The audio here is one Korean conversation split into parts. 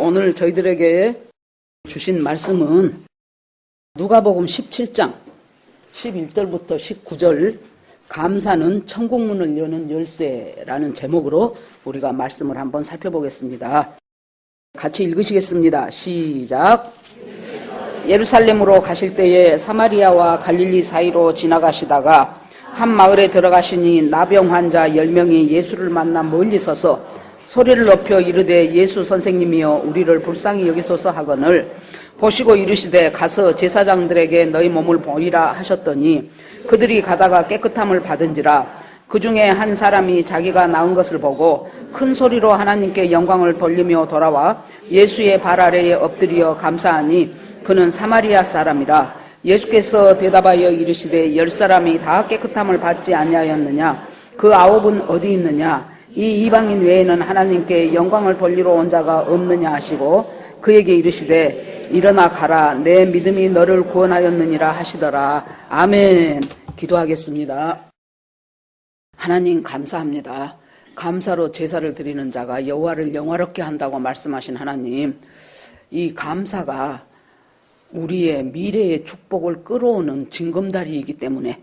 오늘 저희들에게 주신 말씀은 누가복음 17장 11절부터 19절 감사는 천국문을 여는 열쇠라는 제목으로 우리가 말씀을 한번 살펴보겠습니다. 같이 읽으시겠습니다. 시작. 예루살렘으로 가실 때에 사마리아와 갈릴리 사이로 지나가시다가 한 마을에 들어가시니 나병 환자 10명이 예수를 만나 멀리 서서 소리를 높여 이르되 예수 선생님이여 우리를 불쌍히 여기소서 하거늘 보시고 이르시되 가서 제사장들에게 너희 몸을 보이라 하셨더니 그들이 가다가 깨끗함을 받은지라. 그 중에 한 사람이 자기가 나은 것을 보고 큰 소리로 하나님께 영광을 돌리며 돌아와 예수의 발 아래에 엎드려 감사하니 그는 사마리아 사람이라. 예수께서 대답하여 이르시되 10사람이 다 깨끗함을 받지 아니하였느냐? 그 9은 어디 있느냐? 이 이방인 외에는 하나님께 영광을 돌리러 온 자가 없느냐 하시고 그에게 이르시되 일어나 가라 내 믿음이 너를 구원하였느니라 하시더라. 아멘. 기도하겠습니다. 하나님 감사합니다. 감사로 제사를 드리는 자가 여호와를 영화롭게 한다고 말씀하신 하나님, 이 감사가 우리의 미래의 축복을 끌어오는 징검다리이기 때문에,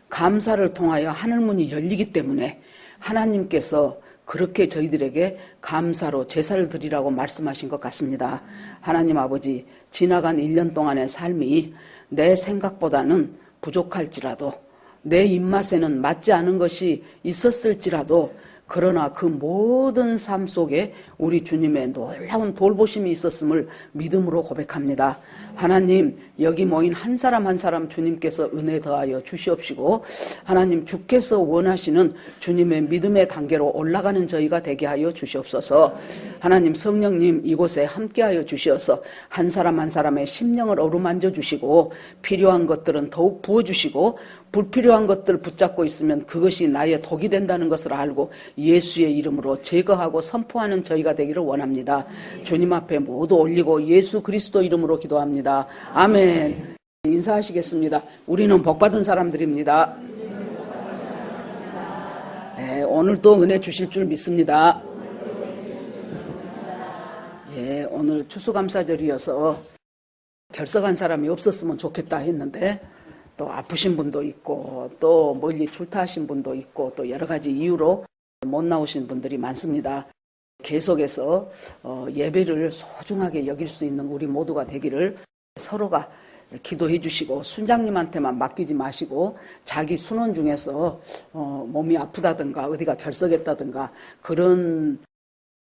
감사를 통하여 하늘문이 열리기 때문에 하나님께서 그렇게 저희들에게 감사로 제사를 드리라고 말씀하신 것 같습니다. 하나님 아버지, 지나간 1년 동안의 삶이 내 생각보다는 부족할지라도, 내 입맛에는 맞지 않은 것이 있었을지라도, 그러나 그 모든 삶 속에 우리 주님의 놀라운 돌보심이 있었음을 믿음으로 고백합니다. 하나님, 여기 모인 한 사람 한 사람 주님께서 은혜 더하여 주시옵시고, 하나님 주께서 원하시는 주님의 믿음의 단계로 올라가는 저희가 되게 하여 주시옵소서. 하나님 성령님 이곳에 함께하여 주시어서 한 사람 한 사람의 심령을 어루만져 주시고, 필요한 것들은 더욱 부어주시고, 불필요한 것들 붙잡고 있으면 그것이 나의 독이 된다는 것을 알고 예수의 이름으로 제거하고 선포하는 저희가 되기를 원합니다. 주님 앞에 모두 올리고 예수 그리스도 이름으로 기도합니다. 아멘. 인사하시겠습니다. 우리는 복받은 사람들입니다. 네, 오늘도 은혜 주실 줄 믿습니다. 예, 오늘 추수감사절이어서 결석한 사람이 없었으면 좋겠다 했는데 또 아프신 분도 있고 또 멀리 출타하신 분도 있고 또 여러 가지 이유로 못 나오신 분들이 많습니다. 계속해서 예배를 소중하게 여길 수 있는 우리 모두가 되기를 서로가 기도해 주시고, 순장님한테만 맡기지 마시고 자기 순원 중에서 몸이 아프다든가 어디가 결석했다든가 그런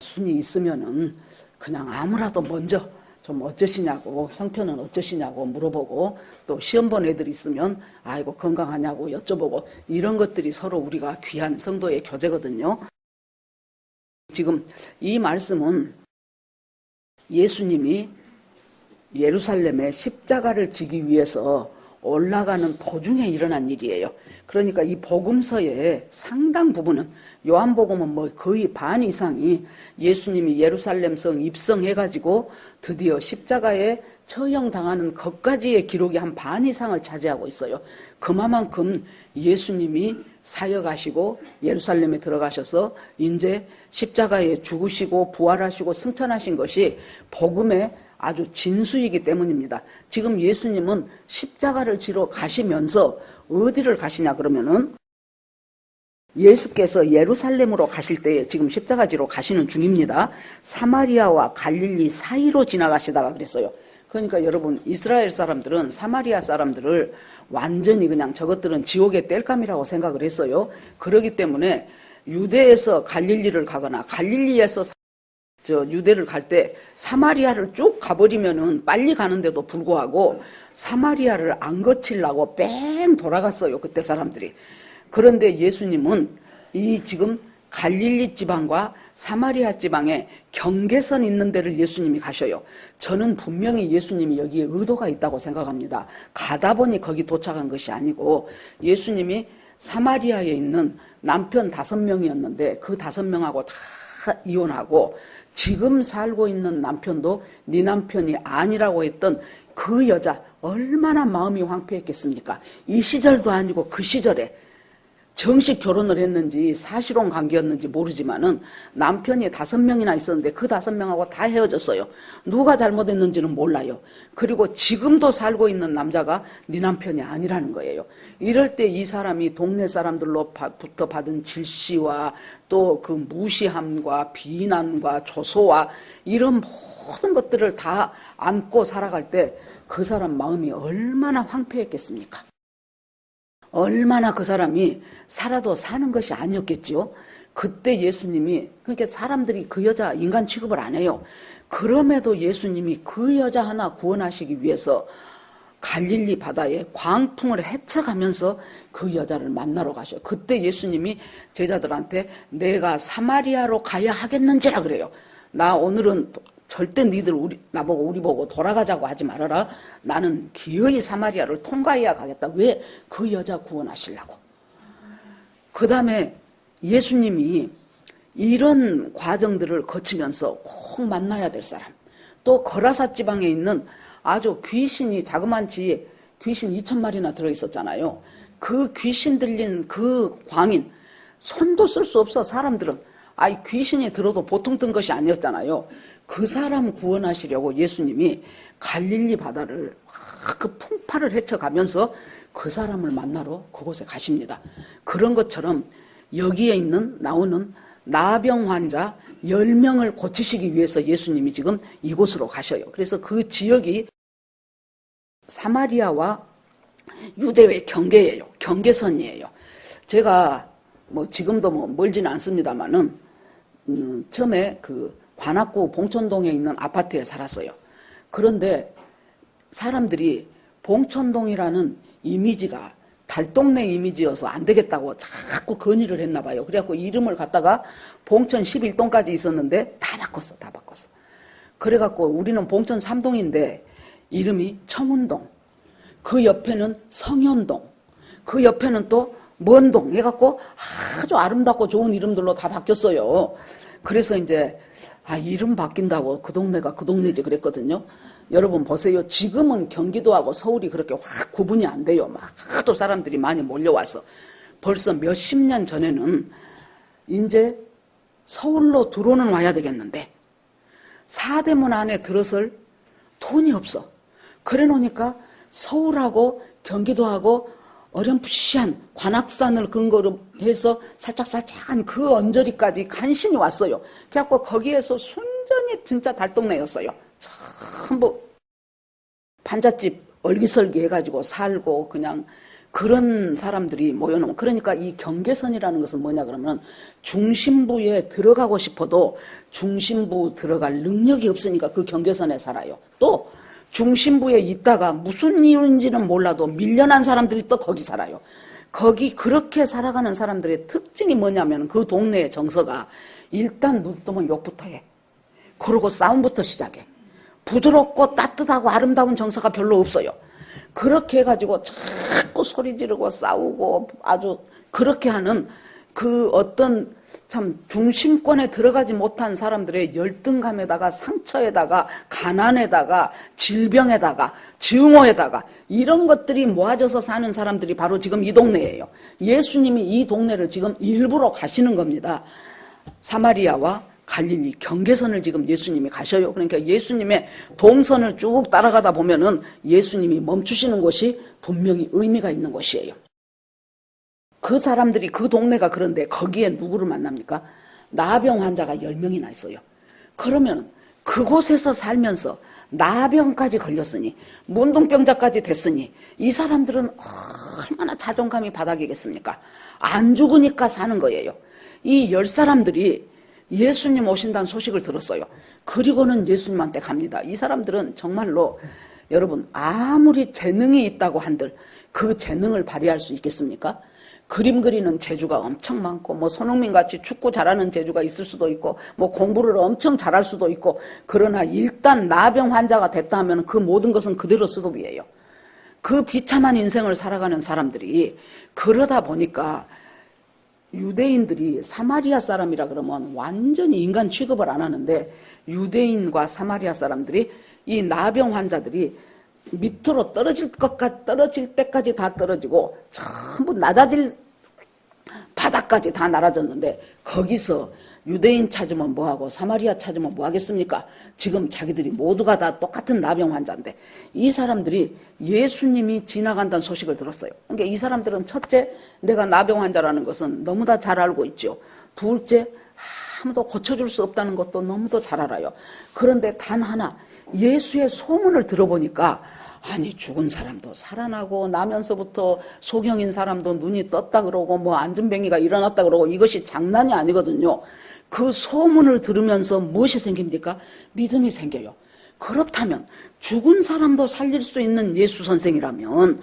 순이 있으면은 그냥 아무라도 먼저 좀 어쩌시냐고, 형편은 어쩌시냐고 물어보고, 또 시험 본 애들이 있으면 아이고 건강하냐고 여쭤보고, 이런 것들이 서로 우리가 귀한 성도의 교제거든요. 지금 이 말씀은 예수님이 예루살렘에 십자가를 지기 위해서 올라가는 도중에 일어난 일이에요. 그러니까 이 복음서의 상당 부분은, 요한복음은 뭐 거의 반 이상이 예수님이 예루살렘성 입성해가지고 드디어 십자가에 처형당하는 것까지의 기록이 한 반 이상을 차지하고 있어요. 그만큼 예수님이 사역하시고 예루살렘에 들어가셔서 이제 십자가에 죽으시고 부활하시고 승천하신 것이 복음의 아주 진수이기 때문입니다. 지금 예수님은 십자가를 지러 가시면서 어디를 가시냐 그러면은, 예수께서 예루살렘으로 가실 때에 지금 십자가 지러 가시는 중입니다. 사마리아와 갈릴리 사이로 지나가시다가 그랬어요. 그러니까 여러분, 이스라엘 사람들은 사마리아 사람들을 완전히 그냥 저것들은 지옥의 땔감이라고 생각을 했어요. 그렇기 때문에 유대에서 갈릴리를 가거나 갈릴리에서 유대를 갈 때 사마리아를 쭉 가버리면은 빨리 가는데도 불구하고 사마리아를 안 거치려고 뺑 돌아갔어요, 그때 사람들이. 그런데 예수님은 이 지금 갈릴리 지방과 사마리아 지방에 경계선 있는 데를 예수님이 가셔요. 저는 분명히 예수님이 여기에 의도가 있다고 생각합니다. 가다 보니 거기 도착한 것이 아니고, 예수님이 사마리아에 있는 남편 5명이었는데 그 5명하고 다 이혼하고 지금 살고 있는 남편도 네 남편이 아니라고 했던 그 여자, 얼마나 마음이 황폐했겠습니까? 이 시절도 아니고 그 시절에 정식 결혼을 했는지 사실혼 관계였는지 모르지만은 남편이 5명이나 있었는데 그 5명하고 다 헤어졌어요. 누가 잘못했는지는 몰라요. 그리고 지금도 살고 있는 남자가 네 남편이 아니라는 거예요. 이럴 때 이 사람이 동네 사람들로부터 받은 질시와 또 그 무시함과 비난과 조소와 이런 모든 것들을 다 안고 살아갈 때 그 사람 마음이 얼마나 황폐했겠습니까? 얼마나 그 사람이 살아도 사는 것이 아니었겠지요. 그때 예수님이, 그러니까 사람들이 그 여자 인간 취급을 안 해요. 그럼에도 예수님이 그 여자 하나 구원하시기 위해서 갈릴리 바다에 광풍을 헤쳐가면서 그 여자를 만나러 가셔요. 그때 예수님이 제자들한테 내가 사마리아로 가야 하겠는지라 그래요. 나 오늘은 절대 니들 나보고 우리 보고 돌아가자고 하지 말아라. 나는 기어이 사마리아를 통과해야 가겠다. 왜? 그 여자 구원하시려고. 그 다음에 예수님이 이런 과정들을 거치면서 꼭 만나야 될 사람, 또 거라사 지방에 있는 아주 귀신이 자그만치 귀신 2,000마리나 들어있었잖아요. 그 귀신 들린 그 광인, 손도 쓸 수 없어. 사람들은 귀신이 들어도 보통 든 것이 아니었잖아요. 그 사람 구원하시려고 예수님이 갈릴리 바다를 그 풍파를 헤쳐가면서 그 사람을 만나러 그곳에 가십니다. 그런 것처럼 여기에 나오는 나병 환자 10명을 고치시기 위해서 예수님이 지금 이곳으로 가셔요. 그래서 그 지역이 사마리아와 유대의 경계예요. 경계선이에요. 제가 지금도 멀지는 않습니다만은 처음에 그 관악구 봉천동에 있는 아파트에 살았어요. 그런데 사람들이 봉천동이라는 이미지가 달동네 이미지여서 안 되겠다고 자꾸 건의를 했나 봐요. 그래갖고 이름을 갖다가 봉천 11동까지 있었는데 다 바꿨어. 그래갖고 우리는 봉천 3동인데 이름이 청운동, 그 옆에는 성현동, 그 옆에는 또 먼동 해갖고 아주 아름답고 좋은 이름들로 다 바뀌었어요. 그래서 이제 이름 바뀐다고 그 동네가 그 동네지 그랬거든요. 여러분 보세요. 지금은 경기도하고 서울이 그렇게 확 구분이 안 돼요. 막 하도 사람들이 많이 몰려와서. 벌써 몇십 년 전에는 이제 서울로 들어오는 와야 되겠는데 사대문 안에 들어설 돈이 없어. 그래 놓으니까 서울하고 경기도하고 어렴풋이한 관악산을 근거로 해서 살짝살짝한 그 언저리까지 간신히 왔어요. 그래갖고 거기에서 순전히 진짜 달동네였어요. 전부 반잣집 얼기설기 해가지고 살고 그냥 그런 사람들이 모여놓은. 그러니까 이 경계선이라는 것은 뭐냐 그러면 중심부에 들어가고 싶어도 중심부 들어갈 능력이 없으니까 그 경계선에 살아요. 또 중심부에 있다가 무슨 이유인지는 몰라도 밀려난 사람들이 또 거기 살아요. 거기 그렇게 살아가는 사람들의 특징이 뭐냐면 그 동네의 정서가 일단 눈 뜨면 욕부터 해. 그러고 싸움부터 시작해. 부드럽고 따뜻하고 아름다운 정서가 별로 없어요. 그렇게 해가지고 자꾸 소리 지르고 싸우고 아주 그렇게 하는 그 어떤 참 중심권에 들어가지 못한 사람들의 열등감에다가 상처에다가 가난에다가 질병에다가 증오에다가 이런 것들이 모아져서 사는 사람들이 바로 지금 이 동네예요. 예수님이 이 동네를 지금 일부러 가시는 겁니다. 사마리아와 갈릴리 경계선을 지금 예수님이 가셔요. 그러니까 예수님의 동선을 쭉 따라가다 보면은 예수님이 멈추시는 곳이 분명히 의미가 있는 곳이에요. 그 사람들이 그 동네가 그런데 거기에 누구를 만납니까? 나병 환자가 10명이나 있어요. 그러면 그곳에서 살면서 나병까지 걸렸으니 문둥병자까지 됐으니 이 사람들은 얼마나 자존감이 바닥이겠습니까? 안 죽으니까 사는 거예요. 이 10사람들이 예수님 오신다는 소식을 들었어요. 그리고는 예수님한테 갑니다. 이 사람들은 정말로 여러분 아무리 재능이 있다고 한들 그 재능을 발휘할 수 있겠습니까? 그림 그리는 재주가 엄청 많고 손흥민 같이 축구 잘하는 재주가 있을 수도 있고 공부를 엄청 잘할 수도 있고 그러나 일단 나병 환자가 됐다 하면 그 모든 것은 그대로 스톱이에요. 그 비참한 인생을 살아가는 사람들이 그러다 보니까 유대인들이 사마리아 사람이라 그러면 완전히 인간 취급을 안 하는데 유대인과 사마리아 사람들이 이 나병 환자들이 밑으로 떨어질 때까지 다 떨어지고 전부 낮아질 바닥까지 다 날아졌는데 거기서 유대인 찾으면 뭐하고 사마리아 찾으면 뭐하겠습니까? 지금 자기들이 모두가 다 똑같은 나병 환자인데 이 사람들이 예수님이 지나간다는 소식을 들었어요. 그러니까 이 사람들은 첫째, 내가 나병 환자라는 것은 너무나 잘 알고 있죠. 둘째, 아무도 고쳐줄 수 없다는 것도 너무도 잘 알아요. 그런데 단 하나, 예수의 소문을 들어보니까 아니 죽은 사람도 살아나고 나면서부터 소경인 사람도 눈이 떴다 그러고 뭐 안전뱅이가 일어났다 그러고 이것이 장난이 아니거든요. 그 소문을 들으면서 무엇이 생깁니까? 믿음이 생겨요. 그렇다면 죽은 사람도 살릴 수 있는 예수 선생이라면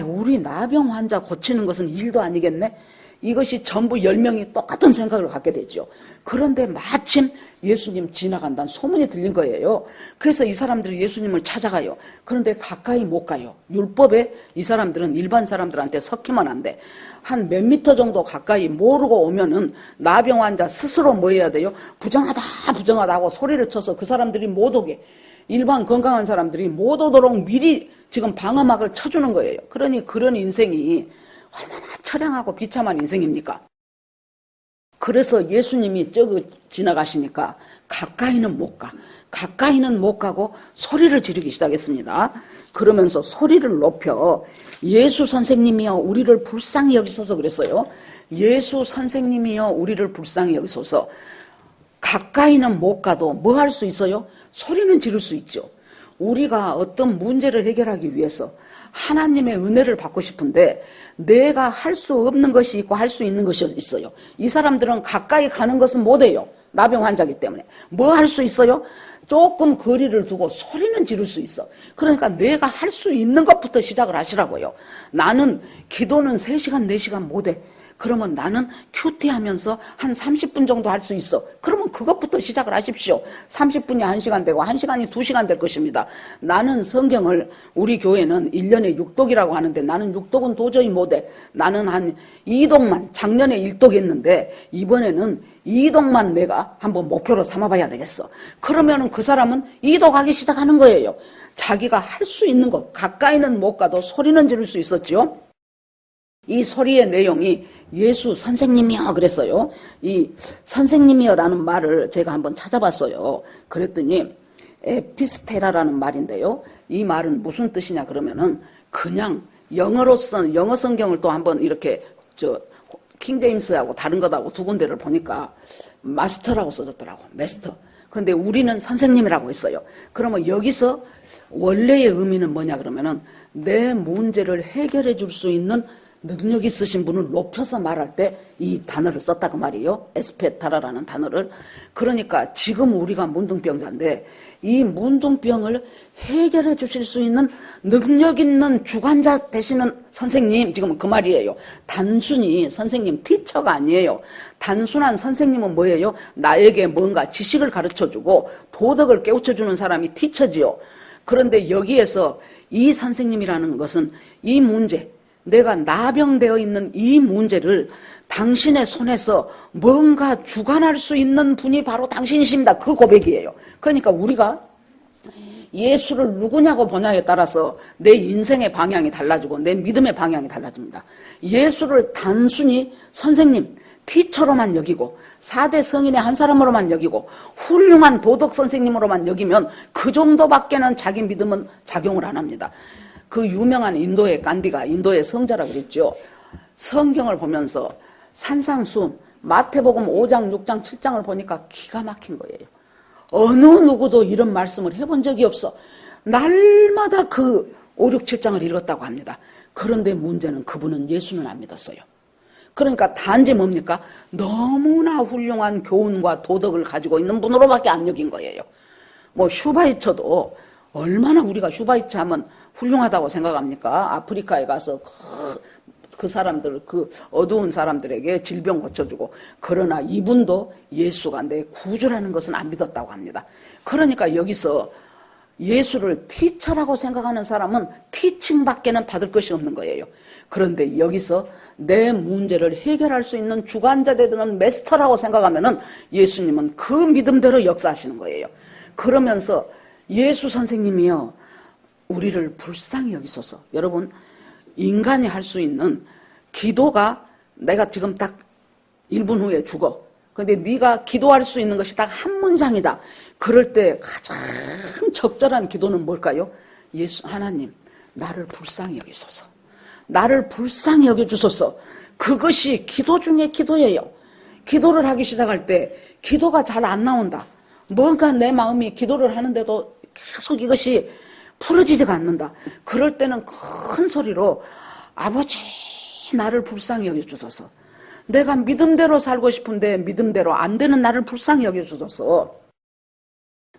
우리 나병 환자 고치는 것은 일도 아니겠네? 이것이 전부 10명이 똑같은 생각을 갖게 되죠. 그런데 마침 예수님 지나간다는 소문이 들린 거예요. 그래서 이 사람들이 예수님을 찾아가요. 그런데 가까이 못 가요. 율법에 이 사람들은 일반 사람들한테 섞이면 안 돼. 한 몇 미터 정도 가까이 모르고 오면은 나병 환자 스스로 뭐 해야 돼요? 부정하다 부정하다 하고 소리를 쳐서 그 사람들이 못 오게, 일반 건강한 사람들이 못 오도록 미리 지금 방어막을 쳐주는 거예요. 그러니 그런 인생이 얼마나 처량하고 비참한 인생입니까? 그래서 예수님이 지나가시니까 가까이는 못 가. 가까이는 못 가고 소리를 지르기 시작했습니다. 그러면서 소리를 높여 예수 선생님이여 우리를 불쌍히 여기소서 그랬어요. 예수 선생님이여 우리를 불쌍히 여기소서. 가까이는 못 가도 뭐 할 수 있어요? 소리는 지를 수 있죠. 우리가 어떤 문제를 해결하기 위해서 하나님의 은혜를 받고 싶은데 내가 할 수 없는 것이 있고 할 수 있는 것이 있어요. 이 사람들은 가까이 가는 것은 못해요. 나병 환자이기 때문에. 뭐 할 수 있어요? 조금 거리를 두고 소리는 지를 수 있어. 그러니까 내가 할 수 있는 것부터 시작을 하시라고요. 나는 기도는 3시간, 4시간 못해. 그러면 나는 큐티하면서 한 30분 정도 할 수 있어. 그러면 그것부터 시작을 하십시오. 30분이 1시간 되고 1시간이 2시간 될 것입니다. 나는 성경을 우리 교회는 1년에 6독이라고 하는데 나는 6독은 도저히 못해. 나는 한 2독만 작년에 1독 했는데 이번에는 2독만 내가 한번 목표로 삼아봐야 되겠어. 그러면은 그 사람은 2독 하기 시작하는 거예요. 자기가 할 수 있는 것, 가까이는 못 가도 소리는 지를 수 있었죠. 이 소리의 내용이 예수 선생님이여 그랬어요. 이 선생님이여라는 말을 제가 한번 찾아봤어요. 그랬더니 에피스테라라는 말인데요. 이 말은 무슨 뜻이냐 그러면은 그냥 영어로서 영어 성경을 또 한번 이렇게 킹제임스하고 다른 것하고 두 군데를 보니까 마스터라고 써졌더라고. 마스터. 그런데 우리는 선생님이라고 했어요. 그러면 여기서 원래의 의미는 뭐냐 그러면은 내 문제를 해결해 줄 수 있는 능력 있으신 분을 높여서 말할 때 이 단어를 썼다고 말이에요. 에스페타라라는 단어를. 그러니까 지금 우리가 문둥병자인데 이 문둥병을 해결해 주실 수 있는 능력 있는 주관자 되시는 선생님, 지금 그 말이에요. 단순히 선생님, 티처가 아니에요. 단순한 선생님은 뭐예요? 나에게 뭔가 지식을 가르쳐주고 도덕을 깨우쳐주는 사람이 티처지요. 그런데 여기에서 이 선생님이라는 것은 이 문제, 내가 나병되어 있는 이 문제를 당신의 손에서 뭔가 주관할 수 있는 분이 바로 당신이십니다. 그 고백이에요. 그러니까 우리가 예수를 누구냐고 보냐에 따라서 내 인생의 방향이 달라지고 내 믿음의 방향이 달라집니다. 예수를 단순히 선생님, 티처로만 여기고 4대 성인의 한 사람으로만 여기고 훌륭한 도덕 선생님으로만 여기면 그 정도밖에는 자기 믿음은 작용을 안 합니다. 그 유명한 인도의 간디가 인도의 성자라 그랬죠. 성경을 보면서 산상수훈, 마태복음 5장, 6장, 7장을 보니까 기가 막힌 거예요. 어느 누구도 이런 말씀을 해본 적이 없어. 날마다 그 5, 6, 7장을 읽었다고 합니다. 그런데 문제는 그분은 예수는 안 믿었어요. 그러니까 단지 뭡니까? 너무나 훌륭한 교훈과 도덕을 가지고 있는 분으로밖에 안 여긴 거예요. 뭐 슈바이처도 얼마나 우리가 슈바이처 하면 훌륭하다고 생각합니까? 아프리카에 가서 그 사람들, 그 어두운 사람들에게 질병 고쳐주고. 그러나 이분도 예수가 내 구주라는 것은 안 믿었다고 합니다. 그러니까 여기서 예수를 티처라고 생각하는 사람은 티칭밖에는 받을 것이 없는 거예요. 그런데 여기서 내 문제를 해결할 수 있는 주관자 되는 마스터라고 생각하면은 예수님은 그 믿음대로 역사하시는 거예요. 그러면서 예수 선생님이요, 우리를 불쌍히 여기소서. 여러분, 인간이 할 수 있는 기도가 내가 지금 딱 1분 후에 죽어. 근데 네가 기도할 수 있는 것이 딱 한 문장이다. 그럴 때 가장 적절한 기도는 뭘까요? 하나님, 나를 불쌍히 여기소서. 나를 불쌍히 여겨주소서. 그것이 기도 중에 기도예요. 기도를 하기 시작할 때 기도가 잘 안 나온다. 뭔가 내 마음이 기도를 하는데도 계속 이것이 풀어지지가 않는다. 그럴 때는 큰 소리로 아버지, 나를 불쌍히 여겨주소서. 내가 믿음대로 살고 싶은데 믿음대로 안 되는 나를 불쌍히 여겨주소서.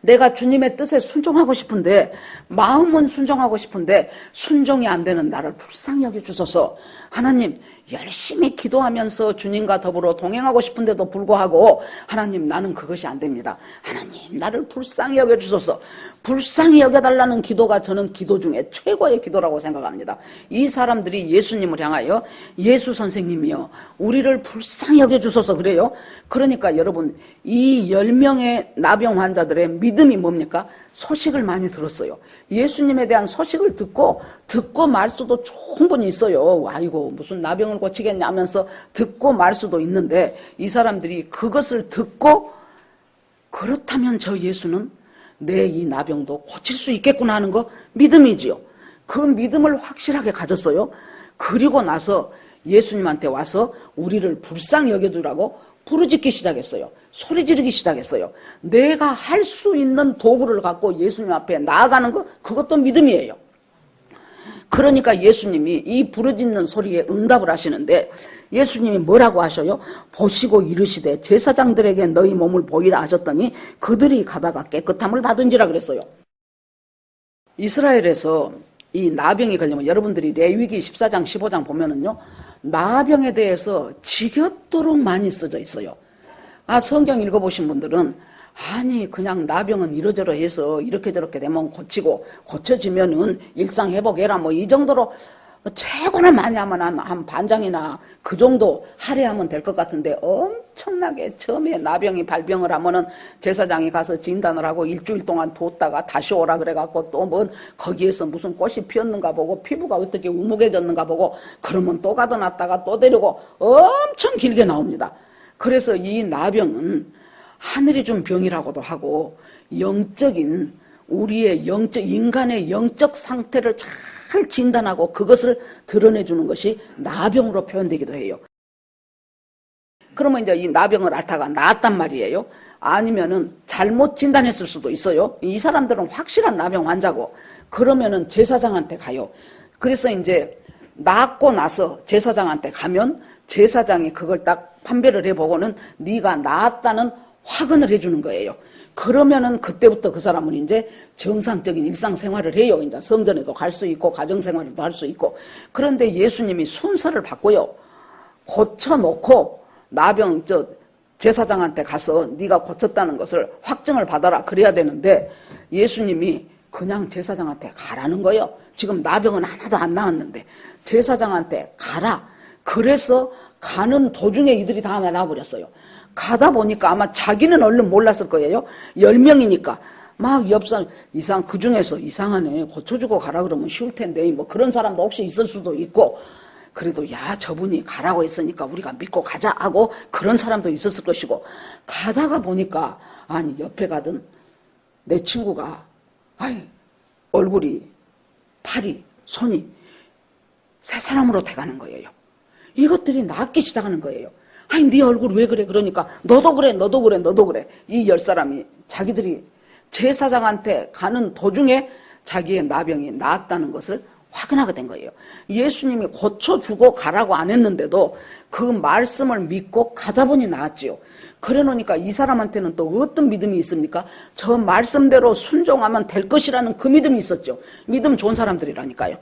내가 주님의 뜻에 순종하고 싶은데 마음은 순종하고 싶은데 순종이 안 되는 나를 불쌍히 여겨주소서. 하나님, 열심히 기도하면서 주님과 더불어 동행하고 싶은데도 불구하고 하나님, 나는 그것이 안 됩니다. 하나님, 나를 불쌍히 여겨주소서. 불쌍히 여겨달라는 기도가 저는 기도 중에 최고의 기도라고 생각합니다. 이 사람들이 예수님을 향하여 예수 선생님이여 우리를 불쌍히 여겨주소서 그래요. 그러니까 여러분, 이 10명의 나병 환자들의 믿음이 뭡니까? 소식을 많이 들었어요. 예수님에 대한 소식을 듣고 말 수도 충분히 있어요. 아이고 무슨 나병을 고치겠냐 하면서 듣고 말 수도 있는데 이 사람들이 그것을 듣고 그렇다면 저 예수는 내 이 나병도 고칠 수 있겠구나 하는 거 믿음이지요. 그 믿음을 확실하게 가졌어요. 그리고 나서 예수님한테 와서 우리를 불쌍히 여겨주라고 부르짖기 시작했어요. 소리 지르기 시작했어요. 내가 할 수 있는 도구를 갖고 예수님 앞에 나아가는 거, 그것도 믿음이에요. 그러니까 예수님이 이 부르짖는 소리에 응답을 하시는데 예수님이 뭐라고 하셔요? 보시고 이르시되 제사장들에게 너희 몸을 보이라 하셨더니 그들이 가다가 깨끗함을 받은지라 그랬어요. 이스라엘에서 이 나병이 걸리면 여러분들이 레위기 14장 15장 보면은요, 나병에 대해서 지겹도록 많이 써져 있어요. 성경 읽어보신 분들은 아니 그냥 나병은 이러저러해서 이렇게 저렇게 되면 고치고 고쳐지면은 일상 회복해라 뭐 이 정도로 최고는 많이 하면 한 반장이나 그 정도 할애하면 될 것 같은데 엄청나게 처음에 나병이 발병을 하면은 제사장이 가서 진단을 하고 일주일 동안 뒀다가 다시 오라 그래갖고 또 뭐 거기에서 무슨 꽃이 피었는가 보고 피부가 어떻게 우묵해졌는가 보고 그러면 또 가둬놨다가 또 데리고 엄청 길게 나옵니다. 그래서 이 나병은 하늘이 준 병이라고도 하고 영적인 우리의 인간의 영적 상태를 잘 진단하고 그것을 드러내주는 것이 나병으로 표현되기도 해요. 그러면 이제 이 나병을 앓다가 나았단 말이에요. 아니면은 잘못 진단했을 수도 있어요. 이 사람들은 확실한 나병 환자고 그러면은 제사장한테 가요. 그래서 이제 낫고 나서 제사장한테 가면 제사장이 그걸 딱 판별을 해보고는 네가 나았다는 확언을 해주는 거예요. 그러면은 그때부터 그 사람은 이제 정상적인 일상생활을 해요. 이제 성전에도 갈 수 있고 가정생활도 할 수 있고. 그런데 예수님이 순서를 바꿔요. 고쳐놓고 나병 제사장한테 가서 네가 고쳤다는 것을 확증을 받아라 그래야 되는데 예수님이 그냥 제사장한테 가라는 거예요. 지금 나병은 하나도 안 나왔는데 제사장한테 가라. 그래서 가는 도중에 이들이 다 나와버렸어요. 가다 보니까 아마 자기는 얼른 몰랐을 거예요. 10명이니까 막 옆사람 그 중에서 이상하네 고쳐주고 가라 그러면 쉬울 텐데 뭐 그런 사람도 혹시 있을 수도 있고 그래도 야 저분이 가라고 했으니까 우리가 믿고 가자 하고 그런 사람도 있었을 것이고 가다가 보니까 아니 옆에 가던 내 친구가 얼굴이 팔이 손이 새 사람으로 돼가는 거예요. 이것들이 낫기 시작하는 거예요. 네 얼굴 왜 그래? 그러니까 너도 그래 너도 그래 너도 그래. 이 10사람이 자기들이 제사장한테 가는 도중에 자기의 나병이 나았다는 것을 확인하게 된 거예요. 예수님이 고쳐주고 가라고 안 했는데도 그 말씀을 믿고 가다 보니 나았지요. 그래 놓으니까 이 사람한테는 또 어떤 믿음이 있습니까? 저 말씀대로 순종하면 될 것이라는 그 믿음이 있었죠. 믿음 좋은 사람들이라니까요.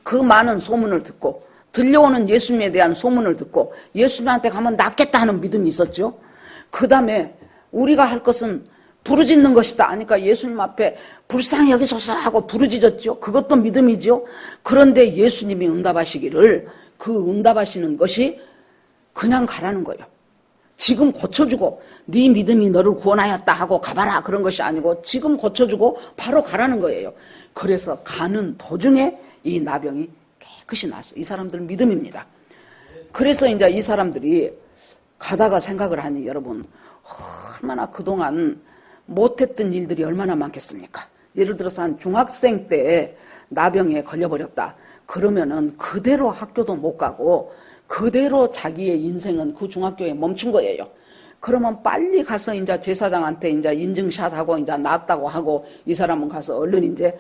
그 많은 소문을 듣고 들려오는 예수님에 대한 소문을 듣고 예수님한테 가면 낫겠다 하는 믿음이 있었죠. 그 다음에 우리가 할 것은 부르짖는 것이다 하니까 예수님 앞에 불쌍히 여기소서 하고 부르짖었죠. 그것도 믿음이죠. 그런데 예수님이 응답하시기를 그 응답하시는 것이 그냥 가라는 거예요. 지금 고쳐주고 네 믿음이 너를 구원하였다 하고 가봐라 그런 것이 아니고 지금 고쳐주고 바로 가라는 거예요. 그래서 가는 도중에 이 나병이 깨끗이 나왔어요. 이 사람들은 믿음입니다. 그래서 이제 이 사람들이 가다가 생각을 하니 여러분 얼마나 그동안 못했던 일들이 얼마나 많겠습니까? 예를 들어서 한 중학생 때 나병에 걸려버렸다. 그러면은 그대로 학교도 못 가고 그대로 자기의 인생은 그 중학교에 멈춘 거예요. 그러면 빨리 가서 이제 제사장한테 이제 인증샷 하고 이제 낫다고 하고 이 사람은 가서 얼른 이제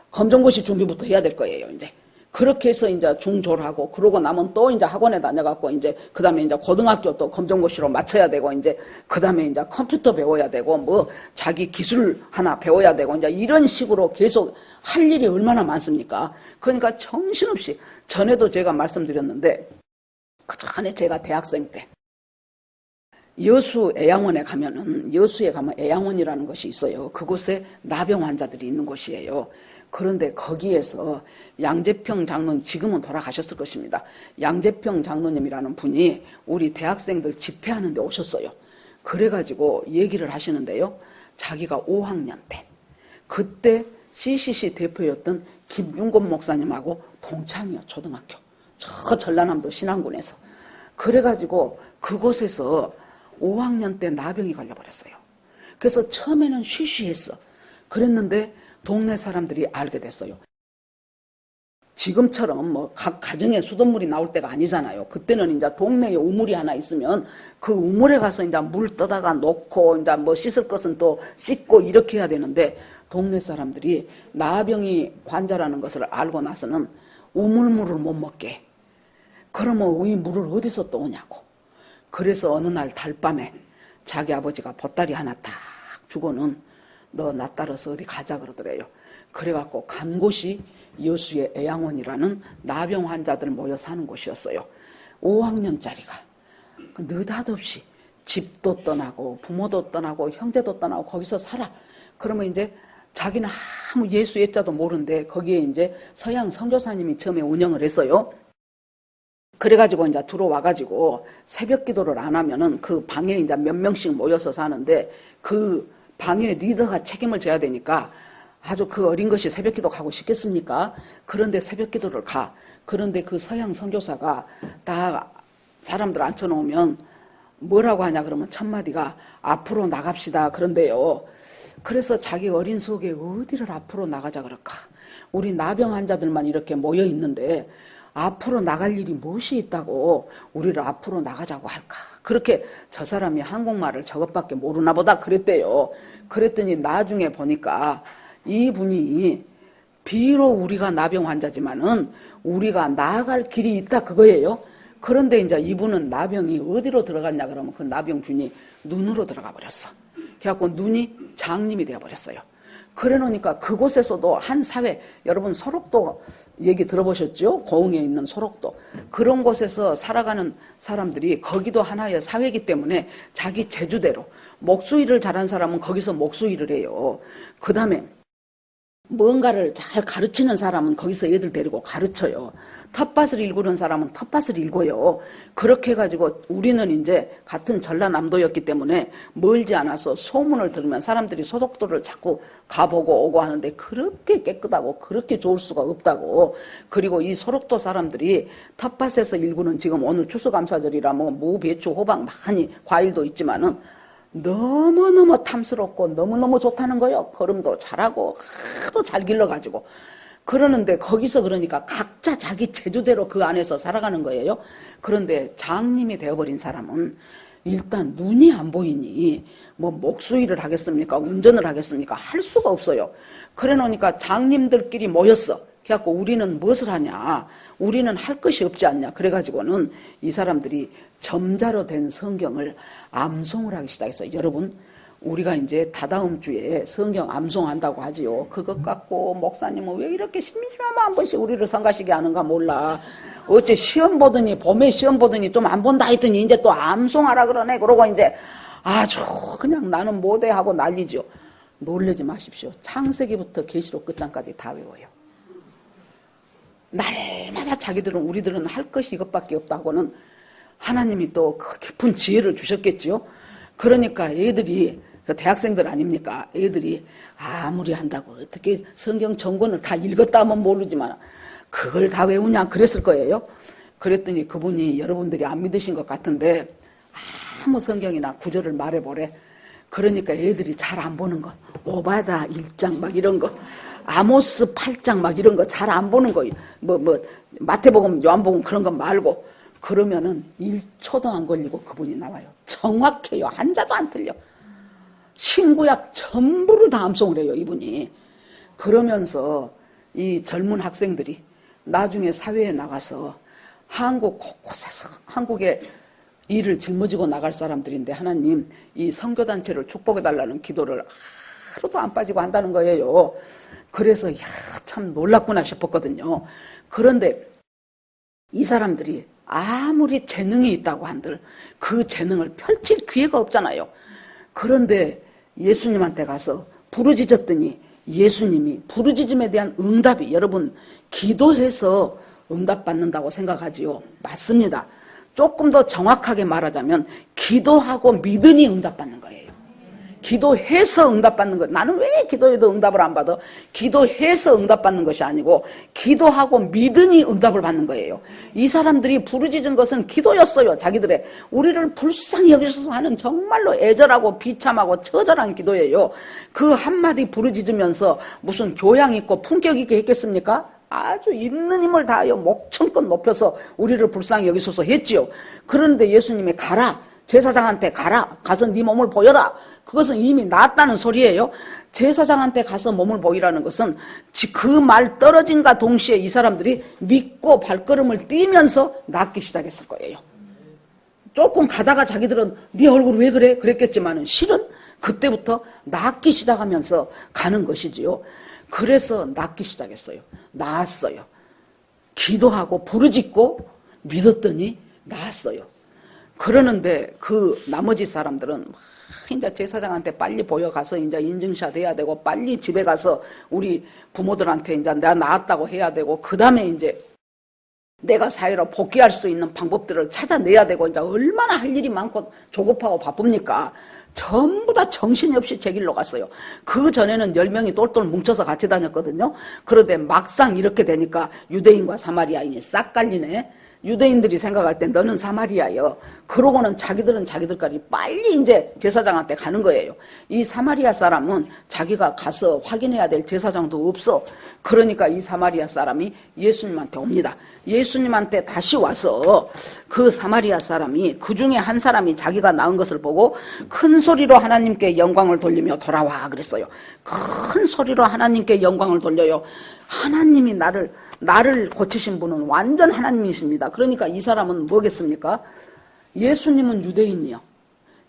검정고시 준비부터 해야 될 거예요. 이제 그렇게 해서 이제 중졸하고 그러고 나면 또 이제 학원에 다녀갖고 이제 그 다음에 이제 고등학교 또 검정고시로 맞춰야 되고 이제 그 다음에 이제 컴퓨터 배워야 되고 뭐 자기 기술 하나 배워야 되고 이제 이런 식으로 계속 할 일이 얼마나 많습니까? 그러니까 정신없이 전에도 제가 말씀드렸는데 그 전에 제가 대학생 때 여수 애양원에 가면은 여수에 가면 애양원이라는 것이 있어요. 그곳에 나병 환자들이 있는 곳이에요. 그런데 거기에서 양재평 장로님, 지금은 돌아가셨을 것입니다. 양재평 장로님이라는 분이 우리 대학생들 집회하는 데 오셨어요. 그래가지고 얘기를 하시는데요. 자기가 5학년 때 그때 CCC 대표였던 김중곤 목사님하고 동창이요. 초등학교. 저 전라남도 신안군에서. 그래가지고 그곳에서 5학년 때 나병이 걸려버렸어요. 그래서 처음에는 쉬쉬했어. 그랬는데 동네 사람들이 알게 됐어요. 지금처럼 뭐 각 가정에 수돗물이 나올 때가 아니잖아요. 그때는 이제 동네에 우물이 하나 있으면 그 우물에 가서 이제 물 떠다가 놓고 이제 뭐 씻을 것은 또 씻고 이렇게 해야 되는데 동네 사람들이 나병이 환자라는 것을 알고 나서는 우물물을 못 먹게. 그러면 이 물을 어디서 또 오냐고. 그래서 어느 날 달밤에 자기 아버지가 보따리 하나 딱 주고는 너 나 따라서 어디 가자 그러더래요. 그래갖고 간 곳이 여수의 애양원이라는 나병 환자들 모여 사는 곳이었어요. 5학년짜리가 느닷없이 집도 떠나고 부모도 떠나고 형제도 떠나고 거기서 살아. 그러면 이제 자기는 아무 예수 예자도 모르는데 거기에 이제 서양 선교사님이 처음에 운영을 했어요. 그래가지고 이제 들어와가지고 새벽 기도를 안 하면은 그 방에 이제 몇 명씩 모여서 사는데 그 방의 리더가 책임을 져야 되니까 아주 그 어린 것이 새벽 기도 가고 싶겠습니까? 그런데 새벽 기도를 가. 그런데 그 서양 선교사가 다 사람들 앉혀놓으면 뭐라고 하냐 그러면 첫마디가 앞으로 나갑시다 그런데요. 그래서 자기 어린 속에 어디를 앞으로 나가자 그럴까? 우리 나병 환자들만 이렇게 모여 있는데 앞으로 나갈 일이 무엇이 있다고 우리를 앞으로 나가자고 할까? 그렇게 저 사람이 한국말을 저것밖에 모르나 보다 그랬대요. 그랬더니 나중에 보니까 이분이 비록 우리가 나병 환자지만은 우리가 나아갈 길이 있다 그거예요. 그런데 이제 이분은 나병이 어디로 들어갔냐 그러면 그 나병균이 눈으로 들어가 버렸어. 그래갖고 눈이 장님이 되어버렸어요. 그래 놓으니까 그곳에서도 한 사회, 여러분 소록도 얘기 들어보셨죠? 고흥에 있는 소록도. 그런 곳에서 살아가는 사람들이 거기도 하나의 사회이기 때문에 자기 제주대로 목수일을 잘한 사람은 거기서 목수일을 해요. 그 다음에 뭔가를 잘 가르치는 사람은 거기서 애들 데리고 가르쳐요. 텃밭을 일구는 사람은 텃밭을 일궈요. 그렇게 해가지고 우리는 이제 같은 전라남도였기 때문에 멀지 않아서 소문을 들으면 사람들이 소독도를 자꾸 가보고 오고 하는데 그렇게 깨끗하고 그렇게 좋을 수가 없다고. 그리고 이 소록도 사람들이 텃밭에서 일구는 지금 오늘 추수감사절이라 뭐 무, 배추, 호박 많이 과일도 있지만은 너무너무 탐스럽고 너무너무 좋다는 거예요. 걸음도 잘하고 하도 잘 길러가지고. 그러는데 거기서 그러니까 각자 자기 제주대로 그 안에서 살아가는 거예요. 그런데 장님이 되어버린 사람은 일단 눈이 안 보이니 뭐 목수일을 하겠습니까? 운전을 하겠습니까? 할 수가 없어요. 그래 놓으니까 장님들끼리 모였어. 그래갖고 우리는 무엇을 하냐? 우리는 할 것이 없지 않냐? 그래가지고는 이 사람들이 점자로 된 성경을 암송을 하기 시작했어요. 여러분, 우리가 이제 다다음 주에 성경 암송한다고 하지요. 그것 갖고 목사님은 왜 이렇게 심심하면 한 번씩 우리를 성가시게 하는가 몰라. 어째 시험 보더니 봄에 시험 보더니 좀 안 본다 했더니 이제 또 암송하라 그러네. 그러고 이제 아주 그냥 나는 못해 하고 난리죠. 놀라지 마십시오. 창세기부터 계시록 끝장까지 다 외워요. 날마다 자기들은 우리들은 할 것이 이것밖에 없다고는 하나님이 또 그 깊은 지혜를 주셨겠지요. 그러니까 애들이 대학생들 아닙니까? 애들이 아무리 한다고 어떻게 성경 전권을 다 읽었다 하면 모르지만 그걸 다 외우냐 그랬을 거예요. 그랬더니 그분이 여러분들이 안 믿으신 것 같은데 아무 성경이나 구절을 말해보래. 그러니까 애들이 잘 안 보는 거. 오바다 1장 막 이런 거. 아모스 8장 막 이런 거 잘 안 보는 거. 마태복음, 요한복음 그런 거 말고. 그러면은 1초도 안 걸리고 그분이 나와요. 정확해요. 한자도 안 틀려. 신구약 전부를 다 암송을 해요, 이분이. 그러면서 이 젊은 학생들이 나중에 사회에 나가서 한국 곳곳에서 한국의 일을 짊어지고 나갈 사람들인데 하나님 이 선교단체를 축복해달라는 기도를 하루도 안 빠지고 한다는 거예요. 그래서 참 놀랍구나 싶었거든요. 그런데 이 사람들이 아무리 재능이 있다고 한들 그 재능을 펼칠 기회가 없잖아요. 그런데 예수님한테 가서 부르짖었더니 예수님이 부르짖음에 대한 응답이, 여러분 기도해서 응답받는다고 생각하지요? 맞습니다. 조금 더 정확하게 말하자면 기도하고 믿으니 응답받는 거예요. 기도해서 응답받는 거. 나는 왜 기도해도 응답을 안 받아? 기도해서 응답받는 것이 아니고 기도하고 믿으니 응답을 받는 거예요. 이 사람들이 부르짖은 것은 기도였어요. 자기들의 우리를 불쌍히 여기셔서 하는 정말로 애절하고 비참하고 처절한 기도예요. 그 한마디 부르짖으면서 무슨 교양 있고 품격 있게 했겠습니까? 아주 있는 힘을 다하여 목청껏 높여서 우리를 불쌍히 여기셔서 했지요. 그런데 예수님이 가라. 제사장한테 가라. 가서 네 몸을 보여라. 그것은 이미 낫다는 소리예요. 제사장한테 가서 몸을 보이라는 것은 그 말 떨어진과 동시에 이 사람들이 믿고 발걸음을 뛰면서 낫기 시작했을 거예요. 조금 가다가 자기들은 네 얼굴 왜 그래? 그랬겠지만은 실은 그때부터 낫기 시작하면서 가는 것이지요. 그래서 낫기 시작했어요. 나았어요. 기도하고 부르짖고 믿었더니 나았어요. 그러는데 그 나머지 사람들은 이제 제사장한테 빨리 보여가서 이제 인증샷 해야 되고 빨리 집에 가서 우리 부모들한테 이제 내가 나았다고 해야 되고 그 다음에 이제 내가 사회로 복귀할 수 있는 방법들을 찾아내야 되고 이제 얼마나 할 일이 많고 조급하고 바쁩니까? 전부 다 정신이 없이 제 길로 갔어요. 그 전에는 10명이 똘똘 뭉쳐서 같이 다녔거든요. 그런데 막상 이렇게 되니까 유대인과 사마리아인이 싹 갈리네. 유대인들이 생각할 때 너는 사마리아여. 그러고는 자기들은 자기들까지 빨리 이제 제사장한테 가는 거예요. 이 사마리아 사람은 자기가 가서 확인해야 될 제사장도 없어. 그러니까 이 사마리아 사람이 예수님한테 옵니다. 예수님한테 다시 와서 그 사마리아 사람이 그 중에 한 사람이 자기가 낳은 것을 보고 큰 소리로 하나님께 영광을 돌리며 돌아와 그랬어요. 큰 소리로 하나님께 영광을 돌려요. 하나님이 나를 고치신 분은 완전 하나님이십니다. 그러니까 이 사람은 뭐겠습니까? 예수님은 유대인이요.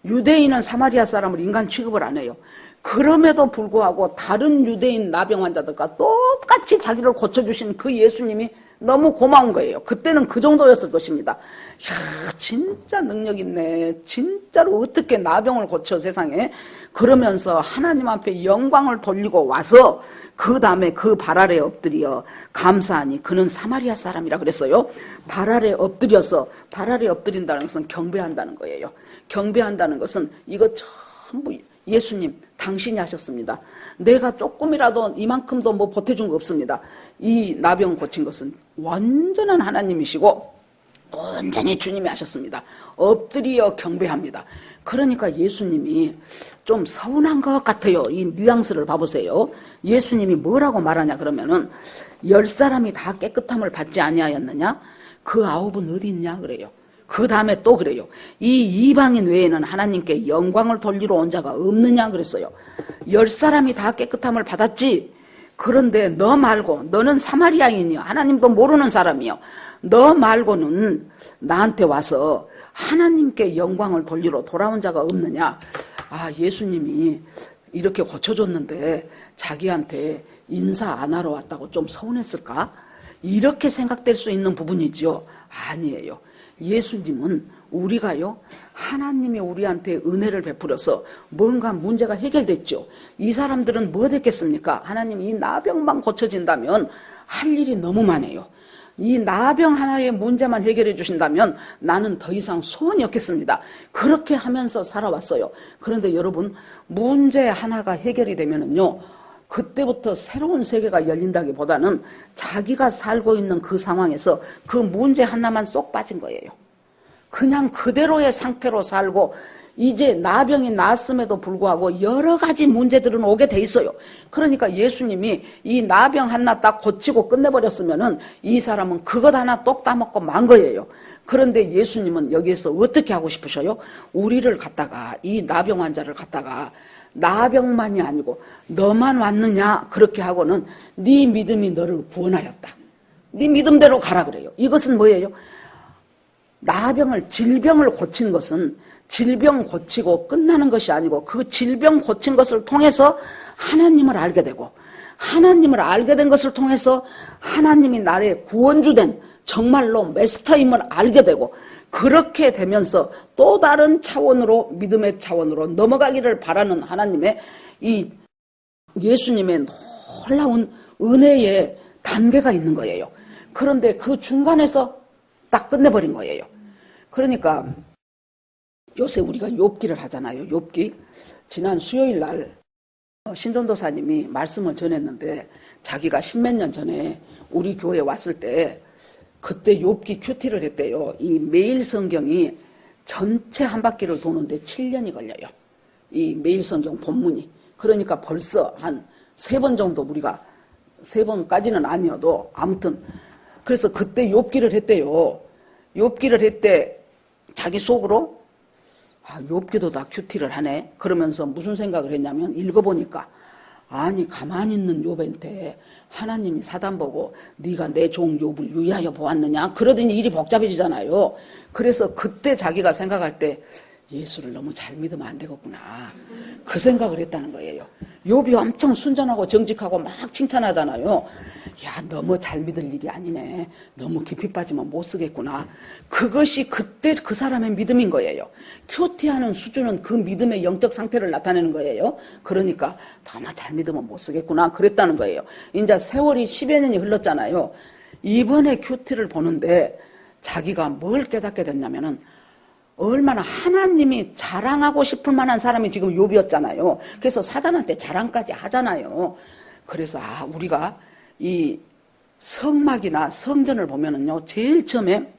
유대인은 사마리아 사람을 인간 취급을 안 해요. 그럼에도 불구하고 다른 유대인 나병 환자들과 똑같이 자기를 고쳐주신 그 예수님이 너무 고마운 거예요. 그때는 그 정도였을 것입니다. 야, 진짜 능력 있네. 진짜로 어떻게 나병을 고쳐 세상에. 그러면서 하나님 앞에 영광을 돌리고 와서 그 다음에 그 발 아래 엎드려 감사하니 그는 사마리아 사람이라 그랬어요. 발 아래 엎드려서, 발 아래 엎드린다는 것은 경배한다는 거예요. 경배한다는 것은 이거 전부 예수님 당신이 하셨습니다. 내가 조금이라도 이만큼도 뭐 보태준 거 없습니다. 이 나병 고친 것은 완전한 하나님이시고 온전히 주님이 하셨습니다. 엎드려 경배합니다. 그러니까 예수님이 좀 서운한 것 같아요. 이 뉘앙스를 봐보세요. 예수님이 뭐라고 말하냐 그러면은 10사람이 다 깨끗함을 받지 아니하였느냐? 그 9은 어디 있냐 그래요. 그 다음에 또 그래요. 이 이방인 외에는 하나님께 영광을 돌리러 온 자가 없느냐 그랬어요. 10사람이 다 깨끗함을 받았지. 그런데 너 말고, 너는 사마리아인이요. 하나님도 모르는 사람이요. 너 말고는 나한테 와서 하나님께 영광을 돌리러 돌아온 자가 없느냐. 아, 예수님이 이렇게 고쳐줬는데 자기한테 인사 안 하러 왔다고 좀 서운했을까? 이렇게 생각될 수 있는 부분이죠. 아니에요. 예수님은 우리가요, 하나님이 우리한테 은혜를 베풀어서 뭔가 문제가 해결됐죠. 이 사람들은 뭐 됐겠습니까? 하나님 이 나병만 고쳐진다면 할 일이 너무 많아요. 이 나병 하나의 문제만 해결해 주신다면 나는 더 이상 소원이 없겠습니다. 그렇게 하면서 살아왔어요. 그런데 여러분, 문제 하나가 해결이 되면은요, 그때부터 새로운 세계가 열린다기보다는 자기가 살고 있는 그 상황에서 그 문제 하나만 쏙 빠진 거예요. 그냥 그대로의 상태로 살고 이제 나병이 났음에도 불구하고 여러 가지 문제들은 오게 돼 있어요. 그러니까 예수님이 이 나병 하나 딱 고치고 끝내버렸으면은 이 사람은 그것 하나 똑 따먹고 만 거예요. 그런데 예수님은 여기에서 어떻게 하고 싶으셔요? 우리를 갖다가, 이 나병 환자를 갖다가 나병만이 아니고 너만 왔느냐 그렇게 하고는 네 믿음이 너를 구원하였다. 네 믿음대로 가라 그래요. 이것은 뭐예요? 나병을, 질병을 고친 것은 질병 고치고 끝나는 것이 아니고 그 질병 고친 것을 통해서 하나님을 알게 되고, 하나님을 알게 된 것을 통해서 하나님이 나의 구원주된 정말로 메스터임을 알게 되고, 그렇게 되면서 또 다른 차원으로, 믿음의 차원으로 넘어가기를 바라는 하나님의 이 예수님의 놀라운 은혜의 단계가 있는 거예요. 그런데 그 중간에서 딱 끝내버린 거예요. 그러니까 요새 우리가 욥기를 하잖아요. 욥기. 지난 수요일 날 신전도사님이 말씀을 전했는데, 자기가 십몇 년 전에 우리 교회에 왔을 때 그때 욥기 큐티를 했대요. 이 매일 성경이 전체 한 바퀴를 도는데 7년이 걸려요. 이 매일 성경 본문이. 그러니까 벌써 한 3번 정도, 우리가 3번까지는 아니어도 아무튼, 그래서 그때 욥기를 했대요. 욥기를 했대 자기 속으로 욥기도 다 큐티를 하네. 그러면서 무슨 생각을 했냐면, 읽어보니까 아니 가만히 있는 욥한테 하나님이 사단 보고 네가 내 종 욥을 유의하여 보았느냐 그러더니 일이 복잡해지잖아요. 그래서 그때 자기가 생각할 때 예수를 너무 잘 믿으면 안 되겠구나 그 생각을 했다는 거예요. 욥이 엄청 순전하고 정직하고 막 칭찬하잖아요. 야, 너무 잘 믿을 일이 아니네. 너무 깊이 빠지면 못 쓰겠구나. 그것이 그때 그 사람의 믿음인 거예요. 큐티하는 수준은 그 믿음의 영적 상태를 나타내는 거예요. 그러니까 너무 잘 믿으면 못 쓰겠구나 그랬다는 거예요. 이제 세월이 10여 년이 흘렀잖아요. 이번에 큐티를 보는데 자기가 뭘 깨닫게 됐냐면은, 얼마나 하나님이 자랑하고 싶을 만한 사람이 지금 욥이었잖아요. 그래서 사단한테 자랑까지 하잖아요. 그래서 우리가 이 성막이나 성전을 보면은요, 제일 처음에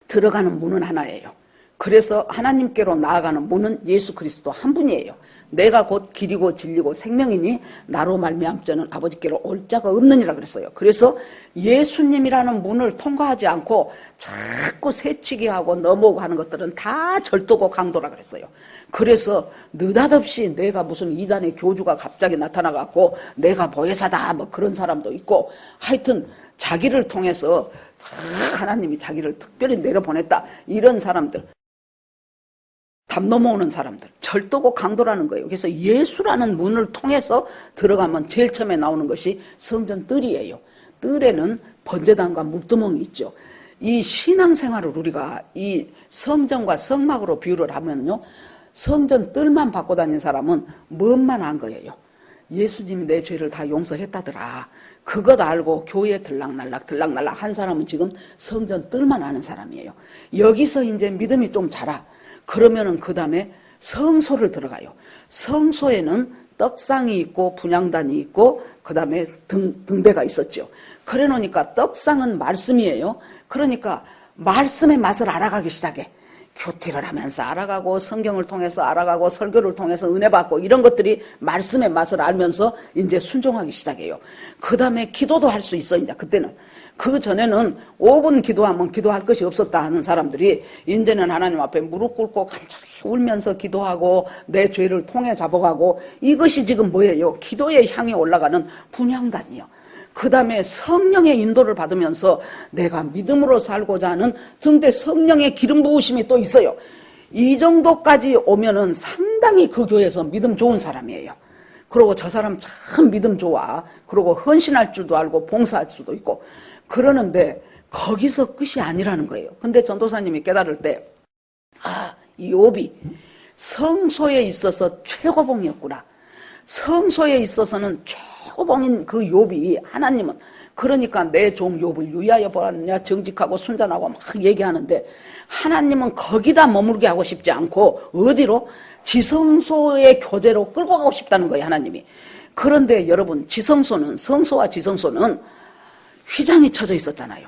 들어가는 문은 하나예요. 그래서 하나님께로 나아가는 문은 예수 그리스도 한 분이에요. 내가 곧 길이고 진리고 생명이니 나로 말미암 자는 아버지께로 올 자가 없느니라 그랬어요. 그래서 예수님이라는 문을 통과하지 않고 자꾸 새치기 하고 넘어오고 하는 것들은 다 절도고 강도라 그랬어요. 그래서 느닷없이 내가 무슨 이단의 교주가 갑자기 나타나갖고 내가 보혜사다 뭐 그런 사람도 있고, 하여튼 자기를 통해서 하나님이 자기를 특별히 내려보냈다 이런 사람들, 담 넘어오는 사람들, 절도고 강도라는 거예요. 그래서 예수라는 문을 통해서 들어가면 제일 처음에 나오는 것이 성전 뜰이에요. 뜰에는 번제단과 물두멍이 있죠. 이 신앙생활을 우리가 이 성전과 성막으로 비유를 하면요, 성전 뜰만 받고 다닌 사람은 뭔만 한 거예요. 예수님이 내 죄를 다 용서했다더라. 그것 알고 교회에 들락날락 한 사람은 지금 성전 뜰만 아는 사람이에요. 여기서 이제 믿음이 좀 자라. 그러면은 그 다음에 성소를 들어가요. 성소에는 떡상이 있고 분향단이 있고 그 다음에 등대가 있었죠. 그래 놓으니까 떡상은 말씀이에요. 그러니까 말씀의 맛을 알아가기 시작해. 큐티를 하면서 알아가고 성경을 통해서 알아가고 설교를 통해서 은혜 받고 이런 것들이 말씀의 맛을 알면서 이제 순종하기 시작해요. 그 다음에 기도도 할 수 있어. 이제 그때는. 그 전에는 5분 기도하면 기도할 것이 없었다 하는 사람들이 이제는 하나님 앞에 무릎 꿇고 간절히 울면서 기도하고 내 죄를 통해 잡아가고, 이것이 지금 뭐예요? 기도의 향이 올라가는 분향단이요. 그 다음에 성령의 인도를 받으면서 내가 믿음으로 살고자 하는 등대 성령의 기름 부으심이 또 있어요. 이 정도까지 오면은 상당히 그 교회에서 믿음 좋은 사람이에요. 그리고 저 사람 참 믿음 좋아. 그리고 헌신할 줄도 알고 봉사할 수도 있고. 그러는데 거기서 끝이 아니라는 거예요. 근데 전도사님이 깨달을 때, 이 욥이 성소에 있어서 최고봉이었구나. 성소에 있어서는 최고봉인 그 욥이, 하나님은 그러니까 내 종 욥을 유의하여 보았느냐, 정직하고 순전하고 막 얘기하는데, 하나님은 거기다 머무르게 하고 싶지 않고 어디로? 지성소의 교제로 끌고 가고 싶다는 거예요, 하나님이. 그런데 여러분, 지성소는, 성소와 지성소는 휘장이 쳐져 있었잖아요.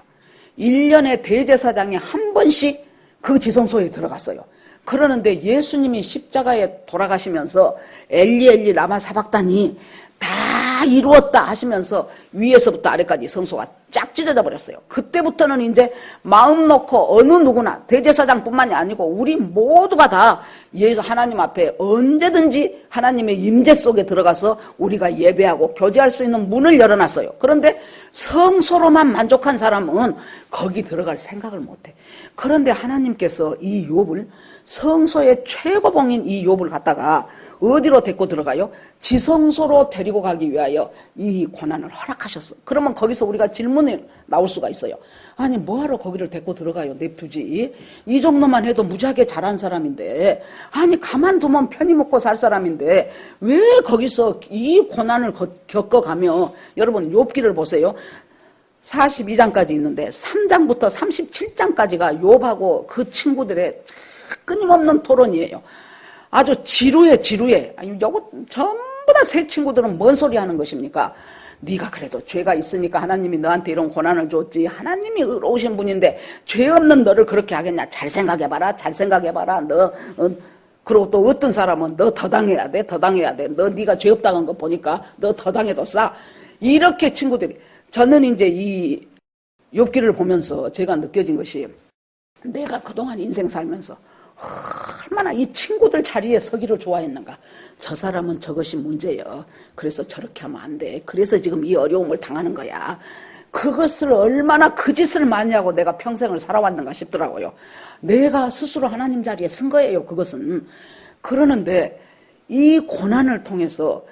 1년에 대제사장이 한 번씩 그 지성소에 들어갔어요. 그러는데 예수님이 십자가에 돌아가시면서 엘리 엘리 라마 사박다니 다 이루었다 하시면서 위에서부터 아래까지 성소가 쫙 찢어져 버렸어요. 그때부터는 이제 마음 놓고 어느 누구나 대제사장뿐만이 아니고 우리 모두가 다 예수 하나님 앞에 언제든지 하나님의 임재 속에 들어가서 우리가 예배하고 교제할 수 있는 문을 열어놨어요. 그런데 성소로만 만족한 사람은 거기 들어갈 생각을 못해. 그런데 하나님께서 이 욥을 성소의 최고봉인 이 욥을 갖다가 어디로 데리고 들어가요? 지성소로 데리고 가기 위하여 이 고난을 허락하셨어. 그러면 거기서 우리가 질문이 나올 수가 있어요. 아니 뭐하러 거기를 데리고 들어가요? 냅두지. 이 정도만 해도 무지하게 잘한 사람인데, 아니 가만두면 편히 먹고 살 사람인데 왜 거기서 이 고난을 겪어가며, 여러분 욥기를 보세요. 42장까지 있는데 3장부터 37장까지가 욥하고 그 친구들의 끊임없는 토론이에요. 아주 지루해. 아니, 요거 전부 다 새 친구들은 뭔 소리 하는 것입니까? 네가 그래도 죄가 있으니까 하나님이 너한테 이런 고난을 줬지. 하나님이 의로우신 분인데 죄 없는 너를 그렇게 하겠냐. 잘 생각해봐라. 너 그리고 또 어떤 사람은 너 더 당해야 돼. 네가 죄 없다는 거 보니까 너 더 당해도 싸. 이렇게 친구들이. 저는 이제 이 욥기를 보면서 제가 느껴진 것이, 내가 그동안 인생 살면서 얼마나 이 친구들 자리에 서기를 좋아했는가. 저 사람은 저것이 문제예요. 그래서 저렇게 하면 안 돼. 그래서 지금 이 어려움을 당하는 거야. 그것을 얼마나 그 짓을 많이 하고 내가 평생을 살아왔는가 싶더라고요. 내가 스스로 하나님 자리에 쓴 거예요, 그것은. 그러는데 이 고난을 통해서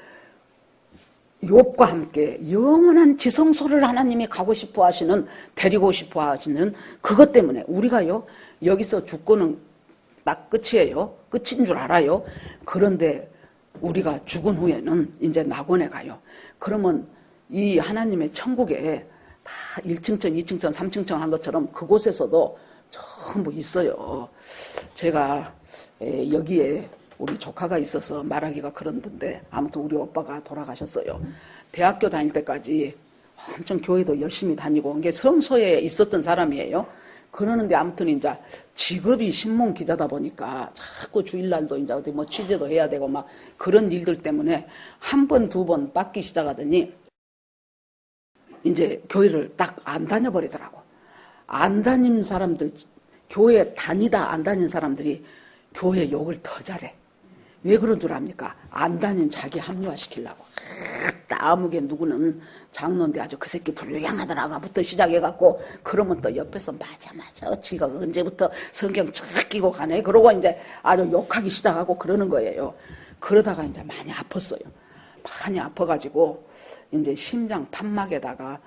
욥과 함께 영원한 지성소를 하나님이 가고 싶어 하시는, 데리고 싶어 하시는 그것 때문에 우리가요, 여기서 죽고는 딱 끝이에요. 끝인 줄 알아요. 그런데 우리가 죽은 후에는 이제 낙원에 가요. 그러면 이 하나님의 천국에 다 1층천, 2층천, 3층천 한 것처럼 그곳에서도 전부 있어요. 제가 여기에 우리 조카가 있어서 말하기가 그런데, 아무튼 우리 오빠가 돌아가셨어요. 대학교 다닐 때까지 엄청 교회도 열심히 다니고 이게 성소에 있었던 사람이에요. 그러는데 아무튼 이제 직업이 신문 기자다 보니까 자꾸 주일날도 이제 어디 뭐 취재도 해야 되고 막 그런 일들 때문에 한 번, 두 번 빠기 시작하더니 이제 교회를 딱 안 다녀버리더라고. 안 다닌 사람들, 교회 다니다 안 다닌 사람들이 교회 욕을 더 잘해. 왜 그런 줄 압니까? 안 다닌 자기 합리화시키려고. 아무개 누구는 장로인데 아주 그 새끼 불량하더라고부터 시작해갖고, 그러면 또 옆에서 맞아 지가 언제부터 성경 쫙 끼고 가네. 그러고 이제 아주 욕하기 시작하고 그러는 거예요. 그러다가 이제 많이 아팠어요. 많이 아파가지고 이제 심장 판막에다가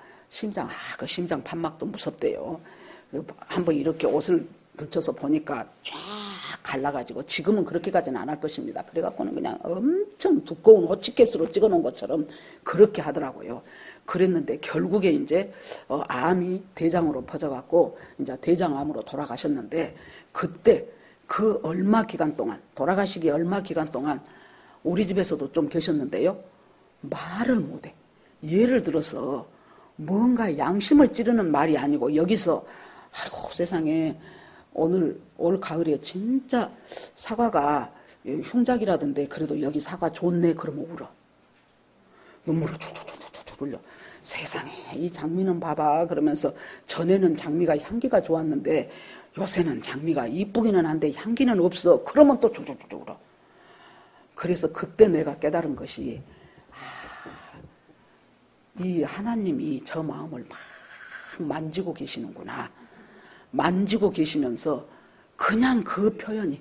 그 심장 판막도 무섭대요. 한번 이렇게 옷을 들쳐서 보니까 쫙 갈라가지고, 지금은 그렇게까지는 안 할 것입니다. 그래갖고는 그냥 엄청 두꺼운 호치케스로 찍어놓은 것처럼 그렇게 하더라고요. 그랬는데 결국에 이제 암이 대장으로 퍼져갖고 이제 대장암으로 돌아가셨는데, 그때 그 얼마 기간 동안, 돌아가시기 얼마 기간 동안 우리 집에서도 좀 계셨는데요, 말을 못해. 예를 들어서 뭔가 양심을 찌르는 말이 아니고, 여기서 아이고 세상에 올 가을에 진짜 사과가 흉작이라던데 그래도 여기 사과 좋네, 그러면 울어. 눈물을 툭툭툭툭 흘려. 세상에 이 장미는 봐봐 그러면서, 전에는 장미가 향기가 좋았는데 요새는 장미가 이쁘기는 한데 향기는 없어. 그러면 또 툭툭툭 울어. 그래서 그때 내가 깨달은 것이, 이 하나님이 저 마음을 막 만지고 계시는구나. 만지고 계시면서 그냥 그 표현이,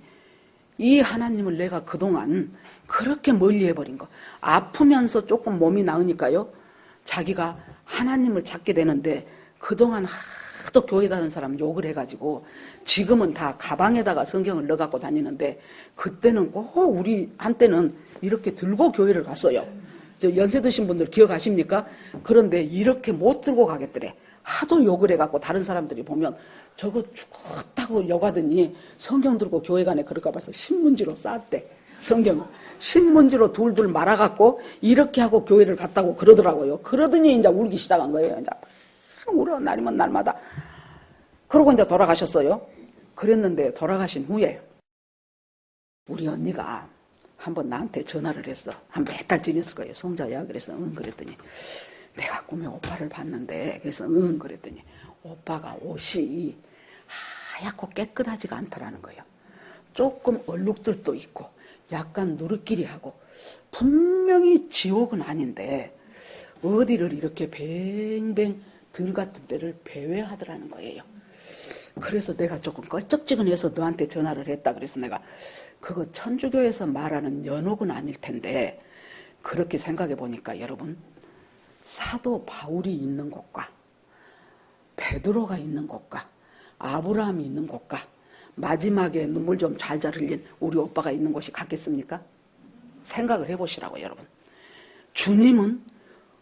이 하나님을 내가 그동안 그렇게 멀리 해버린 거. 아프면서 조금 몸이 나으니까요, 자기가 하나님을 찾게 되는데, 그동안 하도 교회 다니는 사람 욕을 해가지고 지금은 다 가방에다가 성경을 넣어갖고 다니는데, 그때는 꼭 우리 한때는 이렇게 들고 교회를 갔어요. 연세 드신 분들 기억하십니까? 그런데 이렇게 못 들고 가겠더래. 하도 욕을 해갖고 다른 사람들이 보면 저거 죽었다고 욕하더니 성경 들고 교회 가네 그럴까 봐서 신문지로 쌌대. 성경을 신문지로 둘둘 말아갖고 이렇게 하고 교회를 갔다고 그러더라고요. 그러더니 이제 울기 시작한 거예요. 이제 막 울어, 날이면 날마다. 그러고 이제 돌아가셨어요. 그랬는데 돌아가신 후에 우리 언니가 한번 나한테 전화를 했어. 한 몇 달 지냈을 거예요. 송자야. 그래서 응 그랬더니 내가 꿈에 오빠를 봤는데, 그래서 응 그랬더니 오빠가 옷이 하얗고 깨끗하지가 않더라는 거예요. 조금 얼룩들도 있고 약간 누르끼리하고 분명히 지옥은 아닌데 어디를 이렇게 뱅뱅 들 같은 데를 배회하더라는 거예요. 그래서 내가 조금 껄쩍지근해서 너한테 전화를 했다. 그래서 내가 그거 천주교에서 말하는 연옥은 아닐 텐데, 그렇게 생각해 보니까 여러분, 사도 바울이 있는 곳과 베드로가 있는 곳과 아브라함이 있는 곳과 마지막에 눈물 좀 잘잘 흘린 우리 오빠가 있는 곳이 같겠습니까? 생각을 해보시라고 여러분. 주님은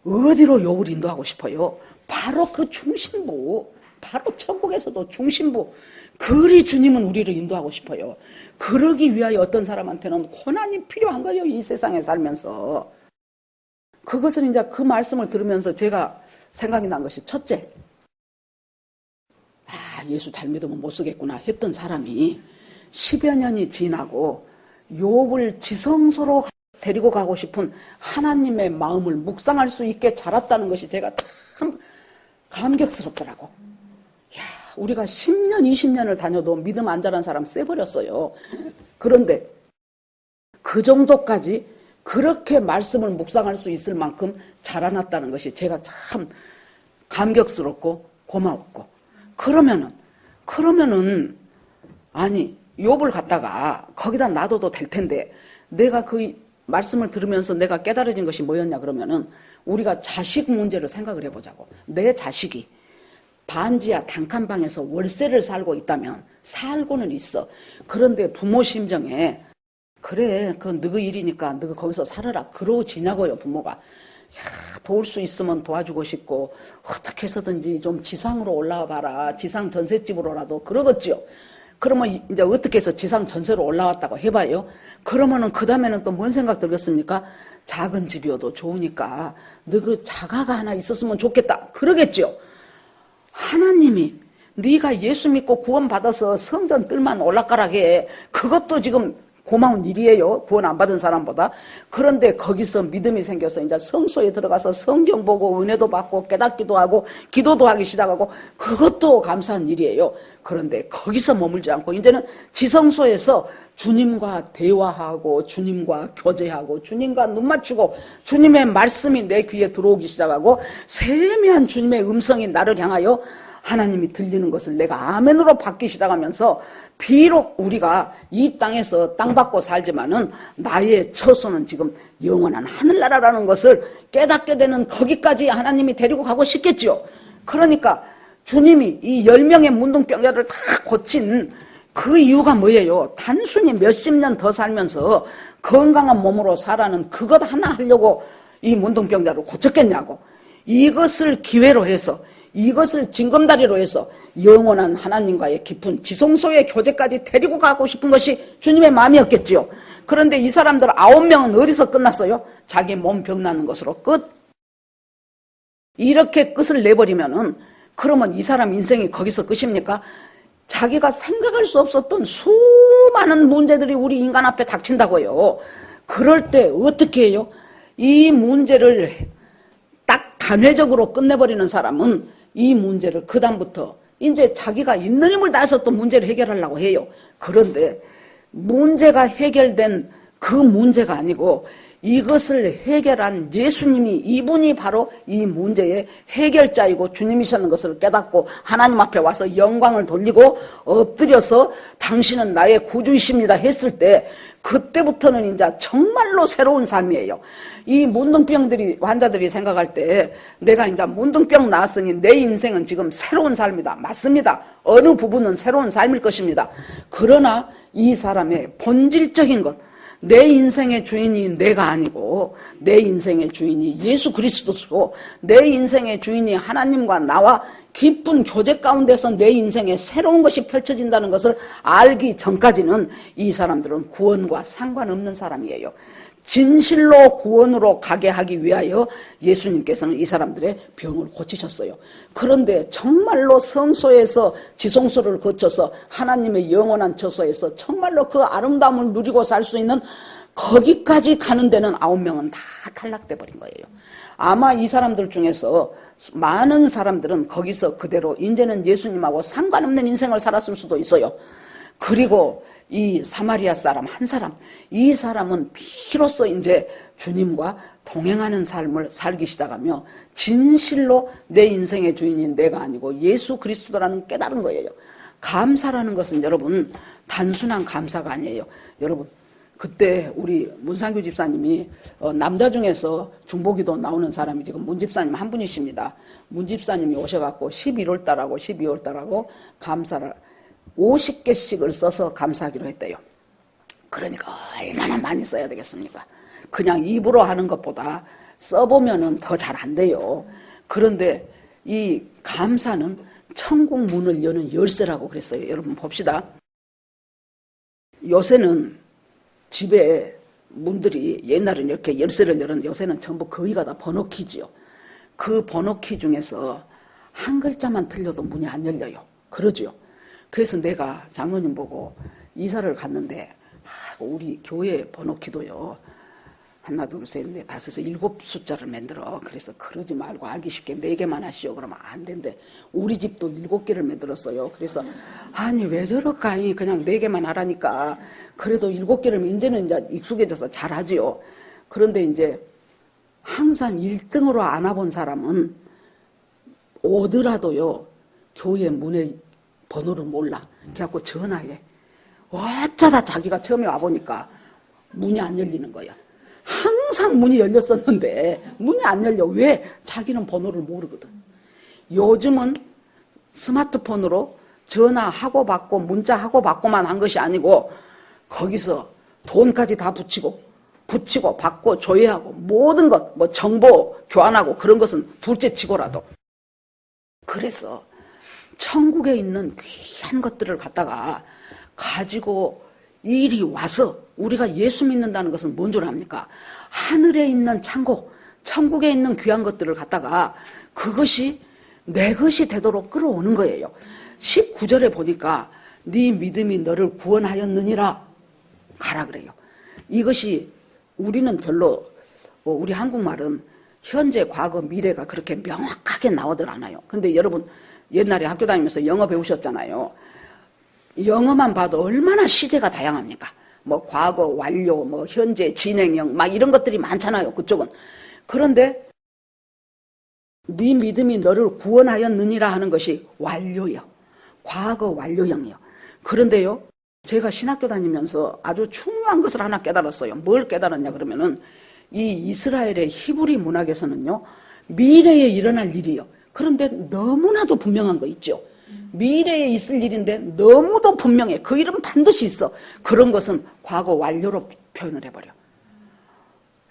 어디로 욕을 인도하고 싶어요? 바로 그 중심부, 바로 천국에서도 중심부, 그리 주님은 우리를 인도하고 싶어요. 그러기 위하여 어떤 사람한테는 고난이 필요한 거예요. 이 세상에 살면서. 그것은 이제 그 말씀을 들으면서 제가 생각이 난 것이, 첫째, 예수 잘 믿으면 못 쓰겠구나 했던 사람이 10여 년이 지나고 욥을 지성소로 데리고 가고 싶은 하나님의 마음을 묵상할 수 있게 자랐다는 것이 제가 참 감격스럽더라고. 야, 우리가 10년, 20년을 다녀도 믿음 안 자란 사람 쎄버렸어요. 그런데 그 정도까지 그렇게 말씀을 묵상할 수 있을 만큼 자라났다는 것이 제가 참 감격스럽고 고마웠고, 그러면은 아니 욥을 갖다가 거기다 놔둬도 될 텐데, 내가 그 말씀을 들으면서 내가 깨달아진 것이 뭐였냐 그러면은, 우리가 자식 문제를 생각을 해보자고. 내 자식이 반지하 단칸방에서 월세를 살고 있다면, 살고는 있어. 그런데 부모 심정에 그래 그건 너희 일이니까 너희 거기서 살아라 그러지냐고요. 부모가 도울 수 있으면 도와주고 싶고 어떻게 해서든지 좀 지상으로 올라와 봐라, 지상 전셋집으로라도 그러겠죠. 그러면 이제 어떻게 해서 지상 전세로 올라왔다고 해봐요. 그러면은 그 다음에는 또 뭔 생각 들겠습니까? 작은 집이어도 좋으니까 너 그 자가가 하나 있었으면 좋겠다 그러겠죠. 하나님이 네가 예수 믿고 구원 받아서 성전 뜰만 올라가라게, 그것도 지금 고마운 일이에요. 구원 안 받은 사람보다. 그런데 거기서 믿음이 생겨서 이제 성소에 들어가서 성경 보고 은혜도 받고 깨닫기도 하고 기도도 하기 시작하고, 그것도 감사한 일이에요. 그런데 거기서 머물지 않고 이제는 지성소에서 주님과 대화하고 주님과 교제하고 주님과 눈 맞추고 주님의 말씀이 내 귀에 들어오기 시작하고 세미한 주님의 음성이 나를 향하여 하나님이 들리는 것을 내가 아멘으로 받기 시작하면서, 비록 우리가 이 땅에서 땅 받고 살지만은 나의 처소는 지금 영원한 하늘나라라는 것을 깨닫게 되는, 거기까지 하나님이 데리고 가고 싶겠죠. 그러니까 주님이 이 10명의 문둥병자를 다 고친 그 이유가 뭐예요? 단순히 몇십 년 더 살면서 건강한 몸으로 살아는 그것 하나 하려고 이 문둥병자를 고쳤겠냐고. 이것을 기회로 해서, 이것을 징검다리로 해서 영원한 하나님과의 깊은 지성소의 교제까지 데리고 가고 싶은 것이 주님의 마음이었겠지요. 그런데 이 사람들 9명은 어디서 끝났어요? 자기 몸 병나는 것으로 끝. 이렇게 끝을 내버리면은, 그러면 이 사람 인생이 거기서 끝입니까? 자기가 생각할 수 없었던 수많은 문제들이 우리 인간 앞에 닥친다고요. 그럴 때 어떻게 해요? 이 문제를 딱 단회적으로 끝내버리는 사람은 이 문제를 그 다음부터 이제 자기가 있는 힘을 다해서 또 문제를 해결하려고 해요. 그런데 문제가 해결된 그 문제가 아니고 이것을 해결한 예수님이, 이분이 바로 이 문제의 해결자이고 주님이셨는 것을 깨닫고 하나님 앞에 와서 영광을 돌리고 엎드려서 당신은 나의 구주이십니다 했을 때, 그때부터는 이제 정말로 새로운 삶이에요. 이 문둥병들이, 환자들이 생각할 때 내가 이제 문둥병 나았으니 내 인생은 지금 새로운 삶이다. 맞습니다. 어느 부분은 새로운 삶일 것입니다. 그러나 이 사람의 본질적인 것, 내 인생의 주인이 내가 아니고 내 인생의 주인이 예수 그리스도고 내 인생의 주인이 하나님과 나와 깊은 교제 가운데서 내 인생에 새로운 것이 펼쳐진다는 것을 알기 전까지는 이 사람들은 구원과 상관없는 사람이에요. 진실로 구원으로 가게 하기 위하여 예수님께서는 이 사람들의 병을 고치셨어요. 그런데 정말로 성소에서 지성소를 거쳐서 하나님의 영원한 처소에서 정말로 그 아름다움을 누리고 살 수 있는 거기까지 가는 데는 9명은 다 탈락돼 버린 거예요. 아마 이 사람들 중에서 많은 사람들은 거기서 그대로 이제는 예수님하고 상관없는 인생을 살았을 수도 있어요. 그리고 이 사마리아 사람 한 사람, 이 사람은 비로소 이제 주님과 동행하는 삶을 살기 시작하며 진실로 내 인생의 주인인 내가 아니고 예수 그리스도라는 깨달은 거예요. 감사라는 것은 여러분 단순한 감사가 아니에요. 여러분 그때 우리 문상규 집사님이 남자 중에서 중보기도 나오는 사람이 지금 문 집사님 한 분이십니다. 문 집사님이 오셔갖고 11월 달하고 12월 달하고 감사를 50개씩을 써서 감사하기로 했대요. 그러니까 얼마나 많이 써야 되겠습니까? 그냥 입으로 하는 것보다 써보면은 더 잘 안 돼요. 그런데 이 감사는 천국 문을 여는 열쇠라고 그랬어요. 여러분 봅시다. 요새는 집에 문들이 옛날에는 이렇게 열쇠를 열었는데 요새는 전부 거의가 다 번호키지요. 그 번호키 중에서 한 글자만 틀려도 문이 안 열려요. 그러죠. 그래서 내가 장로님 보고 이사를 갔는데 우리 교회 번호키도요. 하나 둘 셋 넷 다섯 7 숫자를 만들어. 그래서 그러지 말고 알기 쉽게 4개만 하시오. 그러면 안 된대. 우리 집도 7개를 만들었어요. 그래서 아니 왜 저럴까? 그냥 4개만 하라니까. 그래도 7개를 이제는 이제 익숙해져서 잘하지요. 그런데 이제 항상 1등으로 안 와본 사람은 오더라도요. 교회 문에 번호를 몰라. 그래갖고 전화해. 어쩌다 자기가 처음에 와보니까 문이 안 열리는 거야. 항상 문이 열렸었는데 문이 안 열려. 왜? 자기는 번호를 모르거든. 요즘은 스마트폰으로 전화하고 받고 문자하고 받고만 한 것이 아니고 거기서 돈까지 다 붙이고 받고 조회하고 모든 것 뭐 정보 교환하고 그런 것은 둘째 치고라도. 그래서 천국에 있는 귀한 것들을 갖다가 가지고 이리 와서 우리가 예수 믿는다는 것은 뭔 줄 압니까? 하늘에 있는 창고, 천국에 있는 귀한 것들을 갖다가 그것이 내 것이 되도록 끌어오는 거예요. 19절에 보니까 네 믿음이 너를 구원하였느니라 가라 그래요. 이것이 우리는 별로 우리 한국말은 현재, 과거, 미래가 그렇게 명확하게 나오질 않아요. 근데 여러분 옛날에 학교 다니면서 영어 배우셨잖아요. 영어만 봐도 얼마나 시제가 다양합니까? 뭐 과거, 완료, 뭐 현재, 진행형 막 이런 것들이 많잖아요. 그쪽은. 그런데 네 믿음이 너를 구원하였느니라 하는 것이 완료요. 과거 완료형이요. 그런데요. 제가 신학교 다니면서 아주 중요한 것을 하나 깨달았어요. 뭘 깨달았냐 그러면은 이 이스라엘의 히브리 문학에서는요. 미래에 일어날 일이요. 그런데 너무나도 분명한 거 있죠. 미래에 있을 일인데 너무도 분명해. 그 일은 반드시 있어. 그런 것은 과거 완료로 표현을 해버려.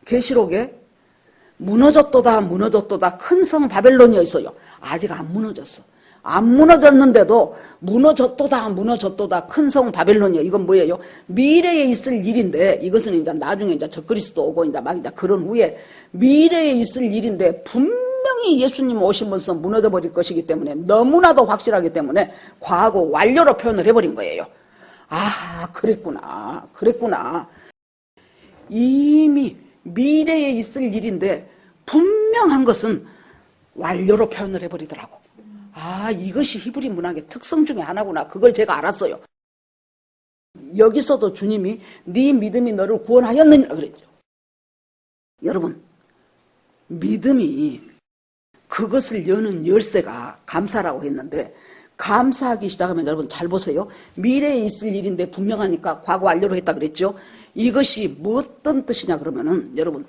계시록에 무너졌도다 큰 성 바벨론이 있어요. 아직 안 무너졌어. 안 무너졌는데도 무너졌도다 큰 성 바벨론이요. 이건 뭐예요? 미래에 있을 일인데 이것은 이제 나중에 이제 적그리스도 오고 이제 막 이제 그런 후에 미래에 있을 일인데 분명히 예수님 오시면서 무너져 버릴 것이기 때문에 너무나도 확실하기 때문에 과거 완료로 표현을 해버린 거예요. 아, 그랬구나. 이미 미래에 있을 일인데 분명한 것은 완료로 표현을 해버리더라고. 아, 이것이 히브리 문학의 특성 중에 하나구나. 그걸 제가 알았어요. 여기서도 주님이 네 믿음이 너를 구원하였느냐 그랬죠. 여러분, 믿음이 그것을 여는 열쇠가 감사라고 했는데 감사하기 시작하면 여러분 잘 보세요. 미래에 있을 일인데 분명하니까 과거 완료로 했다 그랬죠. 이것이 어떤 뜻이냐 그러면은 여러분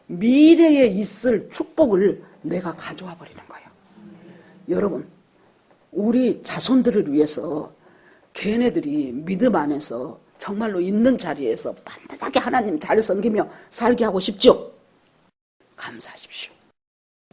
미래에 있을 축복을 내가 가져와 버리는 거예요. 여러분 우리 자손들을 위해서 걔네들이 믿음 안에서 정말로 있는 자리에서 반듯하게 하나님 잘 섬기며 살게 하고 싶죠? 감사하십시오.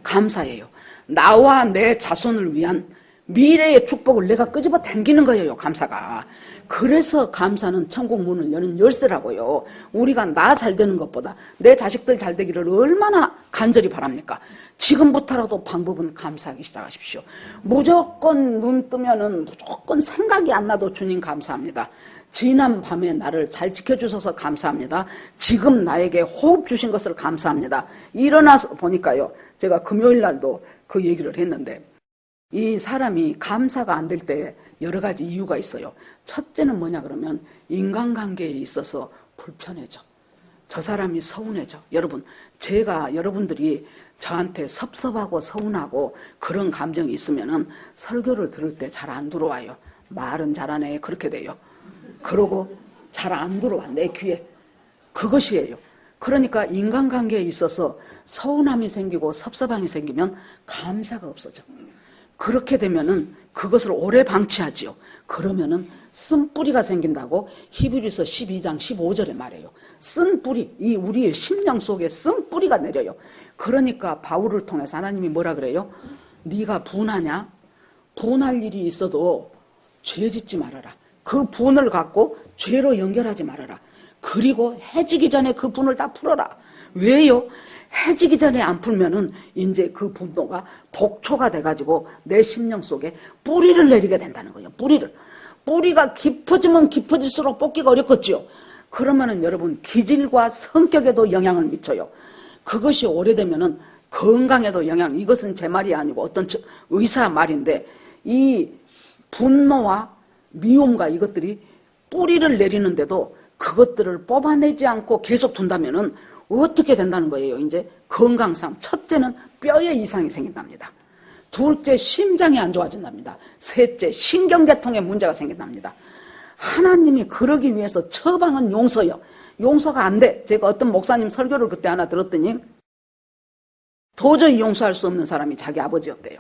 감사해요. 나와 내 자손을 위한 미래의 축복을 내가 끄집어 당기는 거예요. 감사가. 그래서 감사는 천국 문을 여는 열쇠라고요. 우리가 나 잘 되는 것보다 내 자식들 잘 되기를 얼마나 간절히 바랍니까? 지금부터라도 방법은 감사하기 시작하십시오. 무조건 눈 뜨면은 무조건 생각이 안 나도 주님 감사합니다. 지난 밤에 나를 잘 지켜주셔서 감사합니다. 지금 나에게 호흡 주신 것을 감사합니다. 일어나서 보니까요, 제가 금요일 날도 그 얘기를 했는데, 이 사람이 감사가 안 될 때 여러 가지 이유가 있어요. 첫째는 뭐냐 그러면 인간관계에 있어서 불편해져. 저 사람이 서운해져. 여러분, 제가 여러분들이 저한테 섭섭하고 서운하고 그런 감정이 있으면은 설교를 들을 때 잘 안 들어와요. 말은 잘하네, 그렇게 돼요. 그러고 잘 안 들어와, 내 귀에. 그것이에요. 그러니까 인간관계에 있어서 서운함이 생기고 섭섭함이 생기면 감사가 없어져. 그렇게 되면은 그것을 오래 방치하지요. 그러면은 쓴뿌리가 생긴다고 히브리서 12장 15절에 말해요. 쓴뿌리, 이 우리의 심령 속에 쓴뿌리가 내려요. 그러니까 바울을 통해서 하나님이 뭐라 그래요? 네가 분하냐? 분할 일이 있어도 죄 짓지 말아라. 그 분을 갖고 죄로 연결하지 말아라. 그리고 해지기 전에 그 분을 다 풀어라. 왜요? 해지기 전에 안 풀면은 이제 그 분노가 복초가 돼가지고 내 심령 속에 뿌리를 내리게 된다는 거예요. 뿌리가 깊어지면 깊어질수록 뽑기가 어렵겠지요. 그러면은 여러분 기질과 성격에도 영향을 미쳐요. 그것이 오래되면은 건강에도 이것은 제 말이 아니고 어떤 의사 말인데, 이 분노와 미움과 이것들이 뿌리를 내리는데도 그것들을 뽑아내지 않고 계속 둔다면은 어떻게 된다는 거예요? 이제 건강상 첫째는 뼈에 이상이 생긴답니다. 둘째, 심장이 안 좋아진답니다. 셋째, 신경계통에 문제가 생긴답니다. 하나님이 그러기 위해서 처방은 용서요. 용서가 안 돼. 제가 어떤 목사님 설교를 그때 하나 들었더니 도저히 용서할 수 없는 사람이 자기 아버지였대요.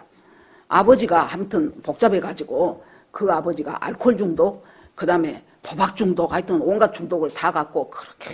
아버지가 아무튼 복잡해가지고 그 아버지가 알코올 중독, 그 다음에 도박 중독, 하여튼 온갖 중독을 다 갖고 그렇게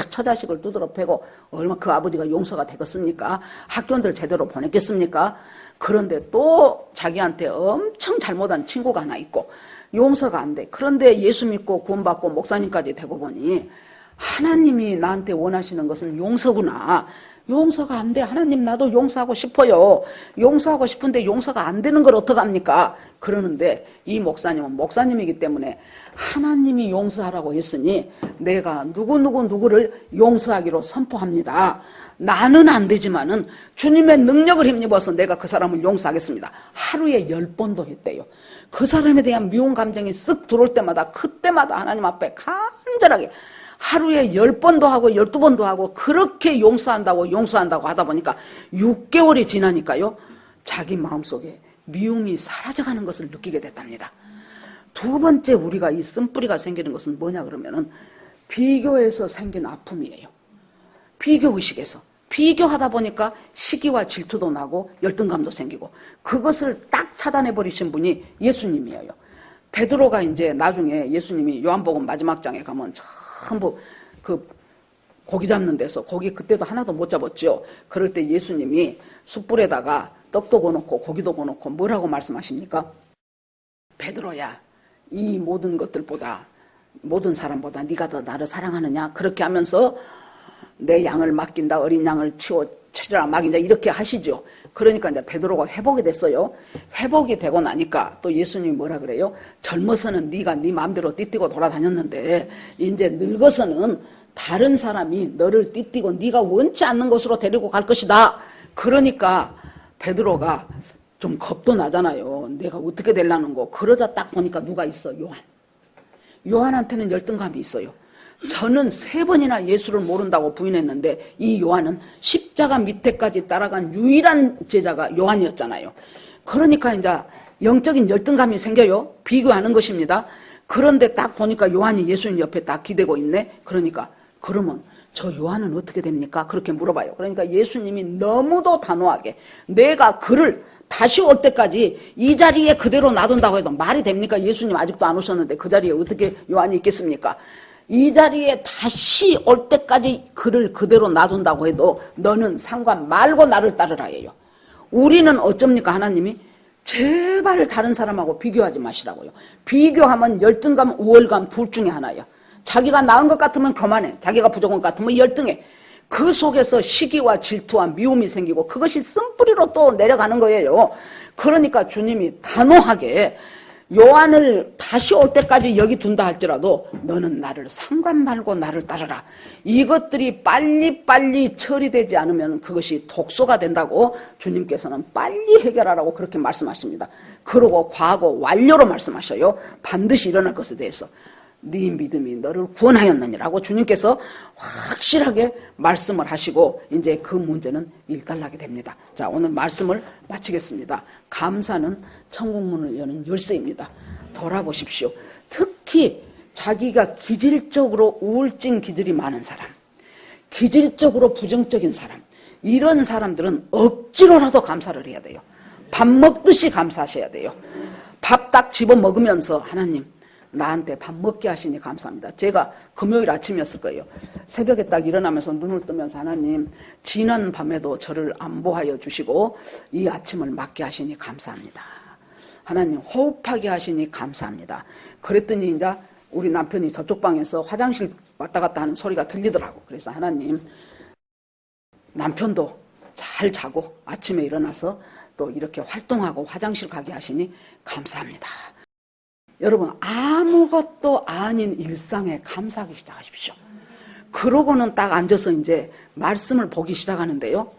처자식을 두드러 패고 얼마 그 아버지가 용서가 되겠습니까? 학교들 제대로 보냈겠습니까? 그런데 또 자기한테 엄청 잘못한 친구가 하나 있고 용서가 안 돼. 그런데 예수 믿고 구원받고 목사님까지 되고 보니 하나님이 나한테 원하시는 것은 용서구나. 용서가 안 돼. 하나님, 나도 용서하고 싶어요. 용서하고 싶은데 용서가 안 되는 걸 어떡합니까? 그러는데 이 목사님은 목사님이기 때문에 하나님이 용서하라고 했으니 내가 누구를 용서하기로 선포합니다. 나는 안 되지만은 주님의 능력을 힘입어서 내가 그 사람을 용서하겠습니다. 하루에 10번도 했대요. 그 사람에 대한 미움 감정이 쓱 들어올 때마다 그때마다 하나님 앞에 간절하게 하루에 10번도 하고 12번도 하고 그렇게 용서한다고 하다 보니까 6개월이 지나니까요, 자기 마음속에 미움이 사라져가는 것을 느끼게 됐답니다. 두 번째, 우리가 이 쓴뿌리가 생기는 것은 뭐냐 그러면은 비교에서 생긴 아픔이에요. 비교의식에서. 비교하다 보니까 시기와 질투도 나고 열등감도 생기고, 그것을 딱 차단해버리신 분이 예수님이에요. 베드로가 이제 나중에 예수님이 요한복음 마지막 장에 가면 전부 그 고기 잡는 데서 고기 그때도 하나도 못 잡았죠. 그럴 때 예수님이 숯불에다가 떡도 구워놓고 고기도 구워놓고 뭐라고 말씀하십니까? 베드로야, 이 모든 것들보다 모든 사람보다 네가 더 나를 사랑하느냐? 그렇게 하면서 내 양을 맡긴다, 어린 양을 치리라 막인다, 이렇게 하시죠. 그러니까 이제 베드로가 회복이 됐어요. 회복이 되고 나니까 또 예수님이 뭐라 그래요? 젊어서는 네가 네 마음대로 띠뛰고 돌아다녔는데 이제 늙어서는 다른 사람이 너를 띠뛰고 네가 원치 않는 곳으로 데리고 갈 것이다. 그러니까 베드로가 좀 겁도 나잖아요. 내가 어떻게 되려는 거. 그러자 딱 보니까 누가 있어? 요한한테는 열등감이 있어요. 저는 3번이나 예수를 모른다고 부인했는데 이 요한은 십자가 밑에까지 따라간 유일한 제자가 요한이었잖아요. 그러니까 이제 영적인 열등감이 생겨요. 비교하는 것입니다. 그런데 딱 보니까 요한이 예수님 옆에 딱 기대고 있네. 그러니까 그러면 저 요한은 어떻게 됩니까? 그렇게 물어봐요. 그러니까 예수님이 너무도 단호하게 내가 그를 다시 올 때까지 이 자리에 그대로 놔둔다고 해도 말이 됩니까? 예수님 아직도 안 오셨는데 그 자리에 어떻게 요한이 있겠습니까? 이 자리에 다시 올 때까지 그를 그대로 놔둔다고 해도 너는 상관 말고 나를 따르라 해요. 우리는 어쩝니까? 하나님이 제발 다른 사람하고 비교하지 마시라고요. 비교하면 열등감, 우월감 둘 중에 하나예요. 자기가 나은 것 같으면 교만해. 자기가 부족한 것 같으면 열등해. 그 속에서 시기와 질투와 미움이 생기고 그것이 쓴뿌리로 또 내려가는 거예요. 그러니까 주님이 단호하게 요한을 다시 올 때까지 여기 둔다 할지라도 너는 나를 상관 말고 나를 따르라. 이것들이 빨리빨리 처리되지 않으면 그것이 독소가 된다고 주님께서는 빨리 해결하라고 그렇게 말씀하십니다. 그러고 과거 완료로 말씀하셔요. 반드시 일어날 것에 대해서. 네 믿음이 너를 구원하였느니라고 주님께서 확실하게 말씀을 하시고 이제 그 문제는 일단락이 됩니다. 자, 오늘 말씀을 마치겠습니다. 감사는 천국문을 여는 열쇠입니다. 돌아보십시오. 특히 자기가 기질적으로 우울증 기질이 많은 사람, 기질적으로 부정적인 사람, 이런 사람들은 억지로라도 감사를 해야 돼요. 밥 먹듯이 감사하셔야 돼요. 밥 딱 집어 먹으면서 하나님 나한테 밥 먹게 하시니 감사합니다. 제가 금요일 아침이었을 거예요. 새벽에 딱 일어나면서 눈을 뜨면서 하나님 지난 밤에도 저를 안보하여 주시고 이 아침을 맞게 하시니 감사합니다. 하나님 호흡하게 하시니 감사합니다. 그랬더니 이제 우리 남편이 저쪽 방에서 화장실 왔다 갔다 하는 소리가 들리더라고. 그래서 하나님 남편도 잘 자고 아침에 일어나서 또 이렇게 활동하고 화장실 가게 하시니 감사합니다. 여러분 아무것도 아닌 일상에 감사하기 시작하십시오. 그러고는 딱 앉아서 이제 말씀을 보기 시작하는데요.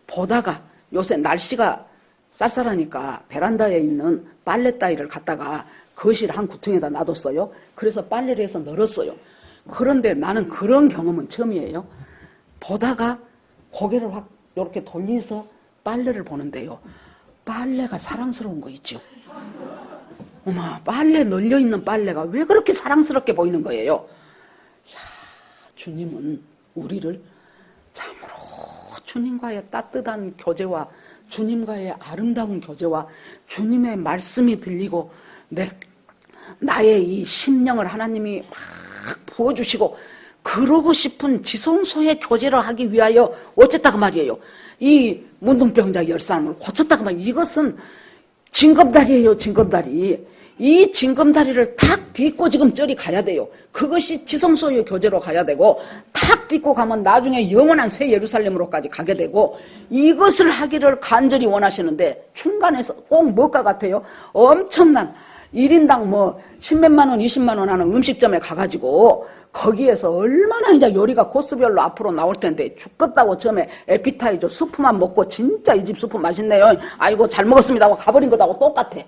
보다가 요새 날씨가 쌀쌀하니까 베란다에 있는 빨래 따위를 갖다가 거실 한 구퉁에다 놔뒀어요. 그래서 빨래를 해서 널었어요. 그런데 나는 그런 경험은 처음이에요. 보다가 고개를 확 이렇게 돌려서 빨래를 보는데요. 빨래가 사랑스러운 거 있죠. 어머, 빨래 널려있는 빨래가 왜 그렇게 사랑스럽게 보이는 거예요? 이야, 주님은 우리를 참으로 주님과의 따뜻한 교제와 주님과의 아름다운 교제와 주님의 말씀이 들리고 나의 이 심령을 하나님이 막 부어주시고 그러고 싶은 지성소의 교제를 하기 위하여 어쨌다고 말이에요. 이 문둥병자 10사람을 고쳤다고 말이에요. 이것은 징검다리예요. 징검다리. 이 징검다리를 탁 딛고 지금 저리 가야 돼요. 그것이 지성소의 교제로 가야 되고 탁 딛고 가면 나중에 영원한 새 예루살렘으로까지 가게 되고 이것을 하기를 간절히 원하시는데 중간에서 꼭 뭘까 같아요? 엄청난 1인당 뭐 10몇만 원, 20만 원 하는 음식점에 가가지고 거기에서 얼마나 이제 요리가 코스별로 앞으로 나올 텐데 죽겠다고 처음에 에피타이저 수프만 먹고 진짜 이 집 수프 맛있네요. 아이고 잘 먹었습니다 하고 가버린 것하고 똑같아.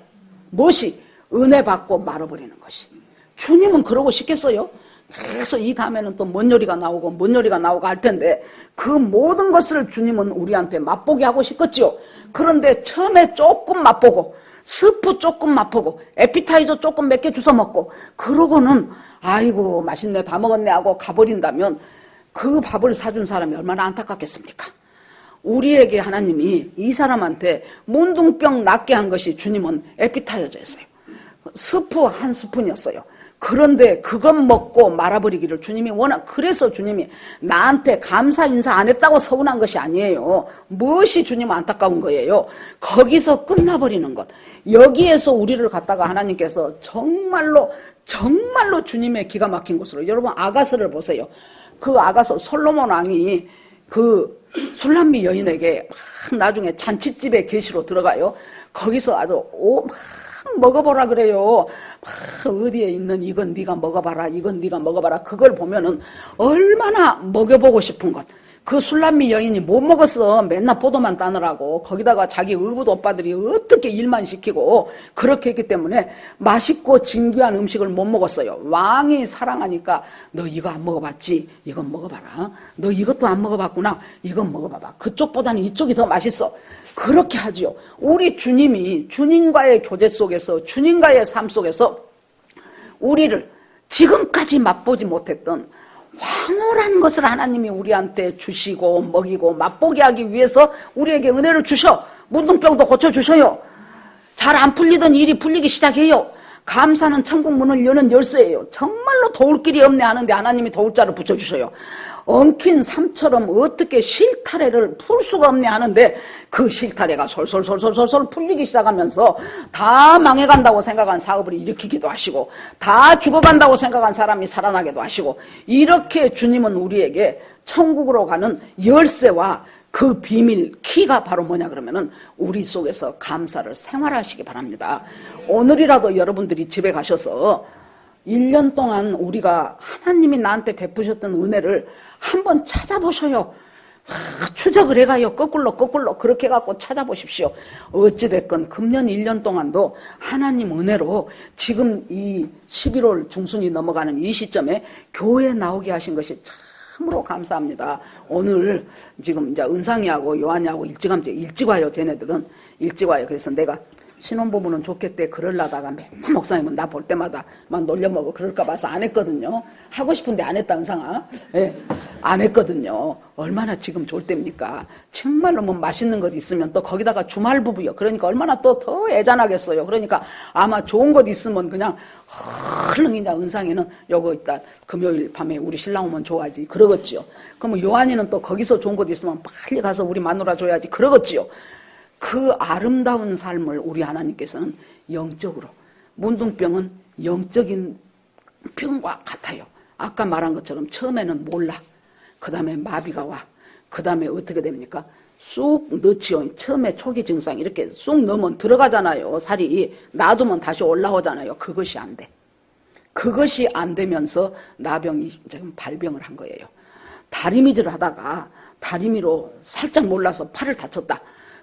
무엇이? 은혜 받고 말아버리는 것이. 주님은 그러고 싶겠어요? 계속 이 다음에는 또 뭔 요리가 나오고 뭔 요리가 나오고 할 텐데 그 모든 것을 주님은 우리한테 맛보게 하고 싶겠지요. 그런데 처음에 조금 맛보고 스프 조금 맛보고 에피타이저 조금 몇 개 주워 먹고 그러고는 아이고 맛있네 다 먹었네 하고 가버린다면 그 밥을 사준 사람이 얼마나 안타깝겠습니까? 우리에게 하나님이 이 사람한테 문둥병 낫게 한 것이 주님은 에피타이저였어요. 스프 한 스푼이었어요. 그런데 그것 먹고 말아버리기를 주님이 그래서 주님이 나한테 감사 인사 안 했다고 서운한 것이 아니에요. 무엇이 주님 안타까운 거예요? 거기서 끝나버리는 것. 여기에서 우리를 갖다가 하나님께서 정말로 주님의 기가 막힌 곳으로. 여러분 아가서를 보세요. 그 아가서 솔로몬 왕이 그 술람미 여인에게 막 나중에 잔치집에 계시로 들어가요. 거기서 아주 막 먹어보라 그래요. 막 어디에 있는 이건 네가 먹어봐라, 이건 네가 먹어봐라. 그걸 보면은 얼마나 먹여보고 싶은 것. 그 술람미 여인이 못 먹었어. 맨날 포도만 따느라고. 거기다가 자기 의붓 오빠들이 어떻게 일만 시키고 그렇게 했기 때문에 맛있고 진귀한 음식을 못 먹었어요. 왕이 사랑하니까 너 이거 안 먹어봤지? 이건 먹어봐라. 너 이것도 안 먹어봤구나. 이건 먹어봐봐. 그쪽보다는 이쪽이 더 맛있어. 그렇게 하지요. 우리 주님이 주님과의 교제 속에서 주님과의 삶 속에서 우리를 지금까지 맛보지 못했던 황홀한 것을 하나님이 우리한테 주시고 먹이고 맛보게 하기 위해서 우리에게 은혜를 주셔. 문둥병도 고쳐주셔요. 잘 안 풀리던 일이 풀리기 시작해요. 감사는 천국 문을 여는 열쇠예요. 정말로 도울 길이 없네 하는데 하나님이 도울 자를 붙여주셔요. 엉킨 삶처럼 어떻게 실타래를 풀 수가 없네 하는데 그 실타래가 솔솔 풀리기 시작하면서 다 망해간다고 생각한 사업을 일으키기도 하시고 다 죽어간다고 생각한 사람이 살아나기도 하시고, 이렇게 주님은 우리에게 천국으로 가는 열쇠와 그 비밀, 키가 바로 뭐냐 그러면은 우리 속에서 감사를 생활하시기 바랍니다. 오늘이라도 여러분들이 집에 가셔서 1년 동안 우리가 하나님이 나한테 베푸셨던 은혜를 한번 찾아보셔요. 추적을 해가요. 거꾸로 그렇게 해갖고 찾아보십시오. 어찌됐건 금년 1년 동안도 하나님 은혜로 지금 이 11월 중순이 넘어가는 이 시점에 교회에 나오게 하신 것이 참으로 감사합니다. 오늘 지금 이제 은상이하고 요한이하고 일찍 와요. 쟤네들은 일찍 와요. 그래서 내가 신혼부부는 좋겠대 그러려다가 맨날 목사님은 나 볼 때마다 막 놀려먹어 그럴까 봐서 안 했거든요. 하고 싶은데 안 했다, 은상아. 예, 안 했거든요. 얼마나 지금 좋을 때입니까? 정말로 뭐 맛있는 것 있으면 또 거기다가 주말 부부요. 그러니까 얼마나 또 더 애잔하겠어요. 그러니까 아마 좋은 것 있으면 그냥 헐렁 이제 은상이는 요거 있다 금요일 밤에 우리 신랑 오면 좋아하지 그러겠지요. 그러면 요한이는 또 거기서 좋은 것 있으면 빨리 가서 우리 마누라 줘야지 그러겠지요. 그 아름다운 삶을 우리 하나님께서는 영적으로, 문둥병은 영적인 병과 같아요. 아까 말한 것처럼 처음에는 몰라. 그 다음에 마비가 와. 그 다음에 어떻게 됩니까? 쑥 넣지요. 처음에 초기 증상 이렇게 쑥 넣으면 들어가잖아요. 살이 놔두면 다시 올라오잖아요. 그것이 안 돼. 그것이 안 되면서 나병이 지금 발병을 한 거예요. 다리미질을 하다가 다리미로 살짝 몰라서 팔을 다쳤다.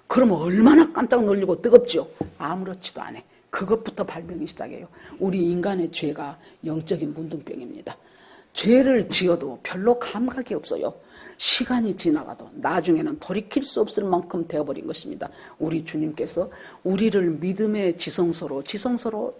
그러면 얼마나 깜짝 놀리고 뜨겁죠. 아무렇지도 않아. 그것부터 발병이 시작해요. 우리 인간의 죄가 영적인 문둥병입니다. 죄를 지어도 별로 감각이 없어요. 시간이 지나가도 나중에는 돌이킬 수 없을 만큼 되어버린 것입니다. 우리 주님께서 우리를 믿음의 지성소로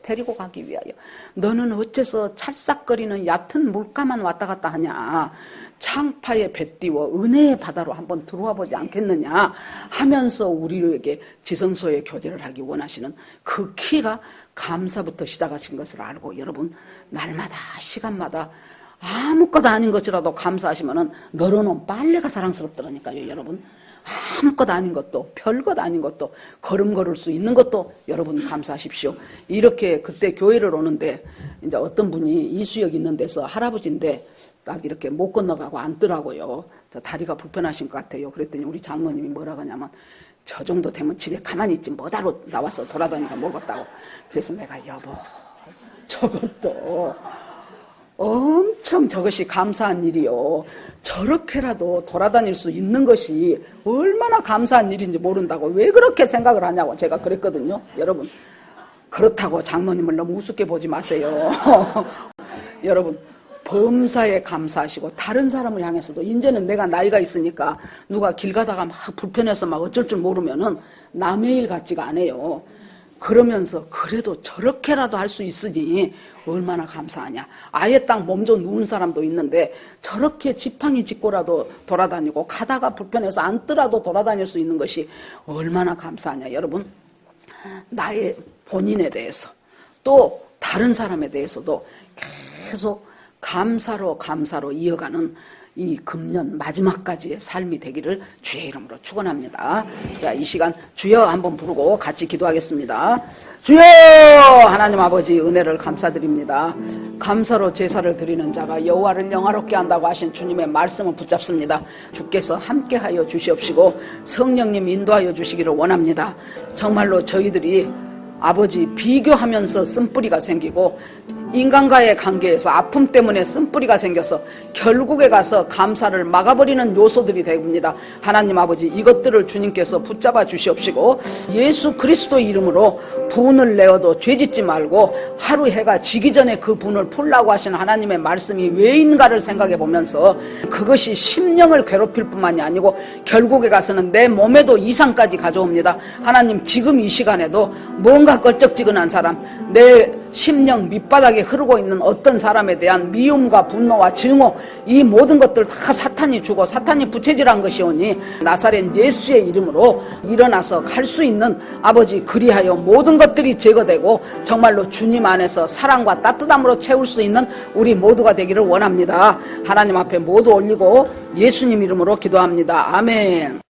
데리고 가기 위하여 너는 어째서 찰싹거리는 얕은 물가만 왔다 갔다 하냐, 창파에 배 띄워 은혜의 바다로 한번 들어와 보지 않겠느냐 하면서 우리에게 지성소의 교제를 하기 원하시는 그 키가 감사부터 시작하신 것을 알고, 여러분 날마다 시간마다 아무것도 아닌 것이라도 감사하시면은 널어놓은 빨래가 사랑스럽더라니까요. 여러분 아무것도 아닌 것도 별것 아닌 것도 걸음 걸을 수 있는 것도 여러분 감사하십시오. 이렇게 그때 교회를 오는데 이제 어떤 분이 이수역 있는 데서 할아버지인데 딱 이렇게 못 건너가고 앉더라고요. 다리가 불편하신 것 같아요. 그랬더니 우리 장로님이 뭐라고 하냐면 저 정도 되면 집에 가만히 있지 뭐다로 나와서 돌아다니까 모르겠다고. 그래서 내가 여보 저것도 엄청 저것이 감사한 일이요. 저렇게라도 돌아다닐 수 있는 것이 얼마나 감사한 일인지 모른다고 왜 그렇게 생각을 하냐고 제가 그랬거든요. 여러분 그렇다고 장로님을 너무 우습게 보지 마세요. 여러분 범사에 감사하시고 다른 사람을 향해서도, 이제는 내가 나이가 있으니까 누가 길 가다가 막 불편해서 막 어쩔 줄 모르면은 남의 일 같지가 않아요. 그러면서 그래도 저렇게라도 할 수 있으니 얼마나 감사하냐. 아예 딱 몸져 누운 사람도 있는데 저렇게 지팡이 짚고라도 돌아다니고 가다가 불편해서 앉더라도 돌아다닐 수 있는 것이 얼마나 감사하냐. 여러분 나의 본인에 대해서 또 다른 사람에 대해서도 계속 감사로 이어가는 이 금년 마지막까지의 삶이 되기를 주의 이름으로 축원합니다. 자, 이 시간 주여 한번 부르고 같이 기도하겠습니다. 주여 하나님 아버지 은혜를 감사드립니다. 감사로 제사를 드리는 자가 여호와를 영화롭게 한다고 하신 주님의 말씀을 붙잡습니다. 주께서 함께하여 주시옵시고 성령님 인도하여 주시기를 원합니다. 정말로 저희들이 아버지 비교하면서 쓴뿌리가 생기고 인간과의 관계에서 아픔 때문에 쓴뿌리가 생겨서 결국에 가서 감사를 막아버리는 요소들이 됩니다. 하나님 아버지 이것들을 주님께서 붙잡아 주시옵시고 예수 그리스도의 이름으로 분을 내어도 죄짓지 말고 하루 해가 지기 전에 그 분을 풀라고 하신 하나님의 말씀이 왜 있는가를 생각해 보면서 그것이 심령을 괴롭힐 뿐만이 아니고 결국에 가서는 내 몸에도 이상까지 가져옵니다. 하나님 지금 이 시간에도 뭔가 껄쩍지근한 사람, 내 심령 밑바닥에 흐르고 있는 어떤 사람에 대한 미움과 분노와 증오, 이 모든 것들 다 사탄이 주고 사탄이 부채질한 것이오니 나사렛 예수의 이름으로 일어나서 갈 수 있는 아버지, 그리하여 모든 것들이 제거되고 정말로 주님 안에서 사랑과 따뜻함으로 채울 수 있는 우리 모두가 되기를 원합니다. 하나님 앞에 모두 올리고 예수님 이름으로 기도합니다. 아멘.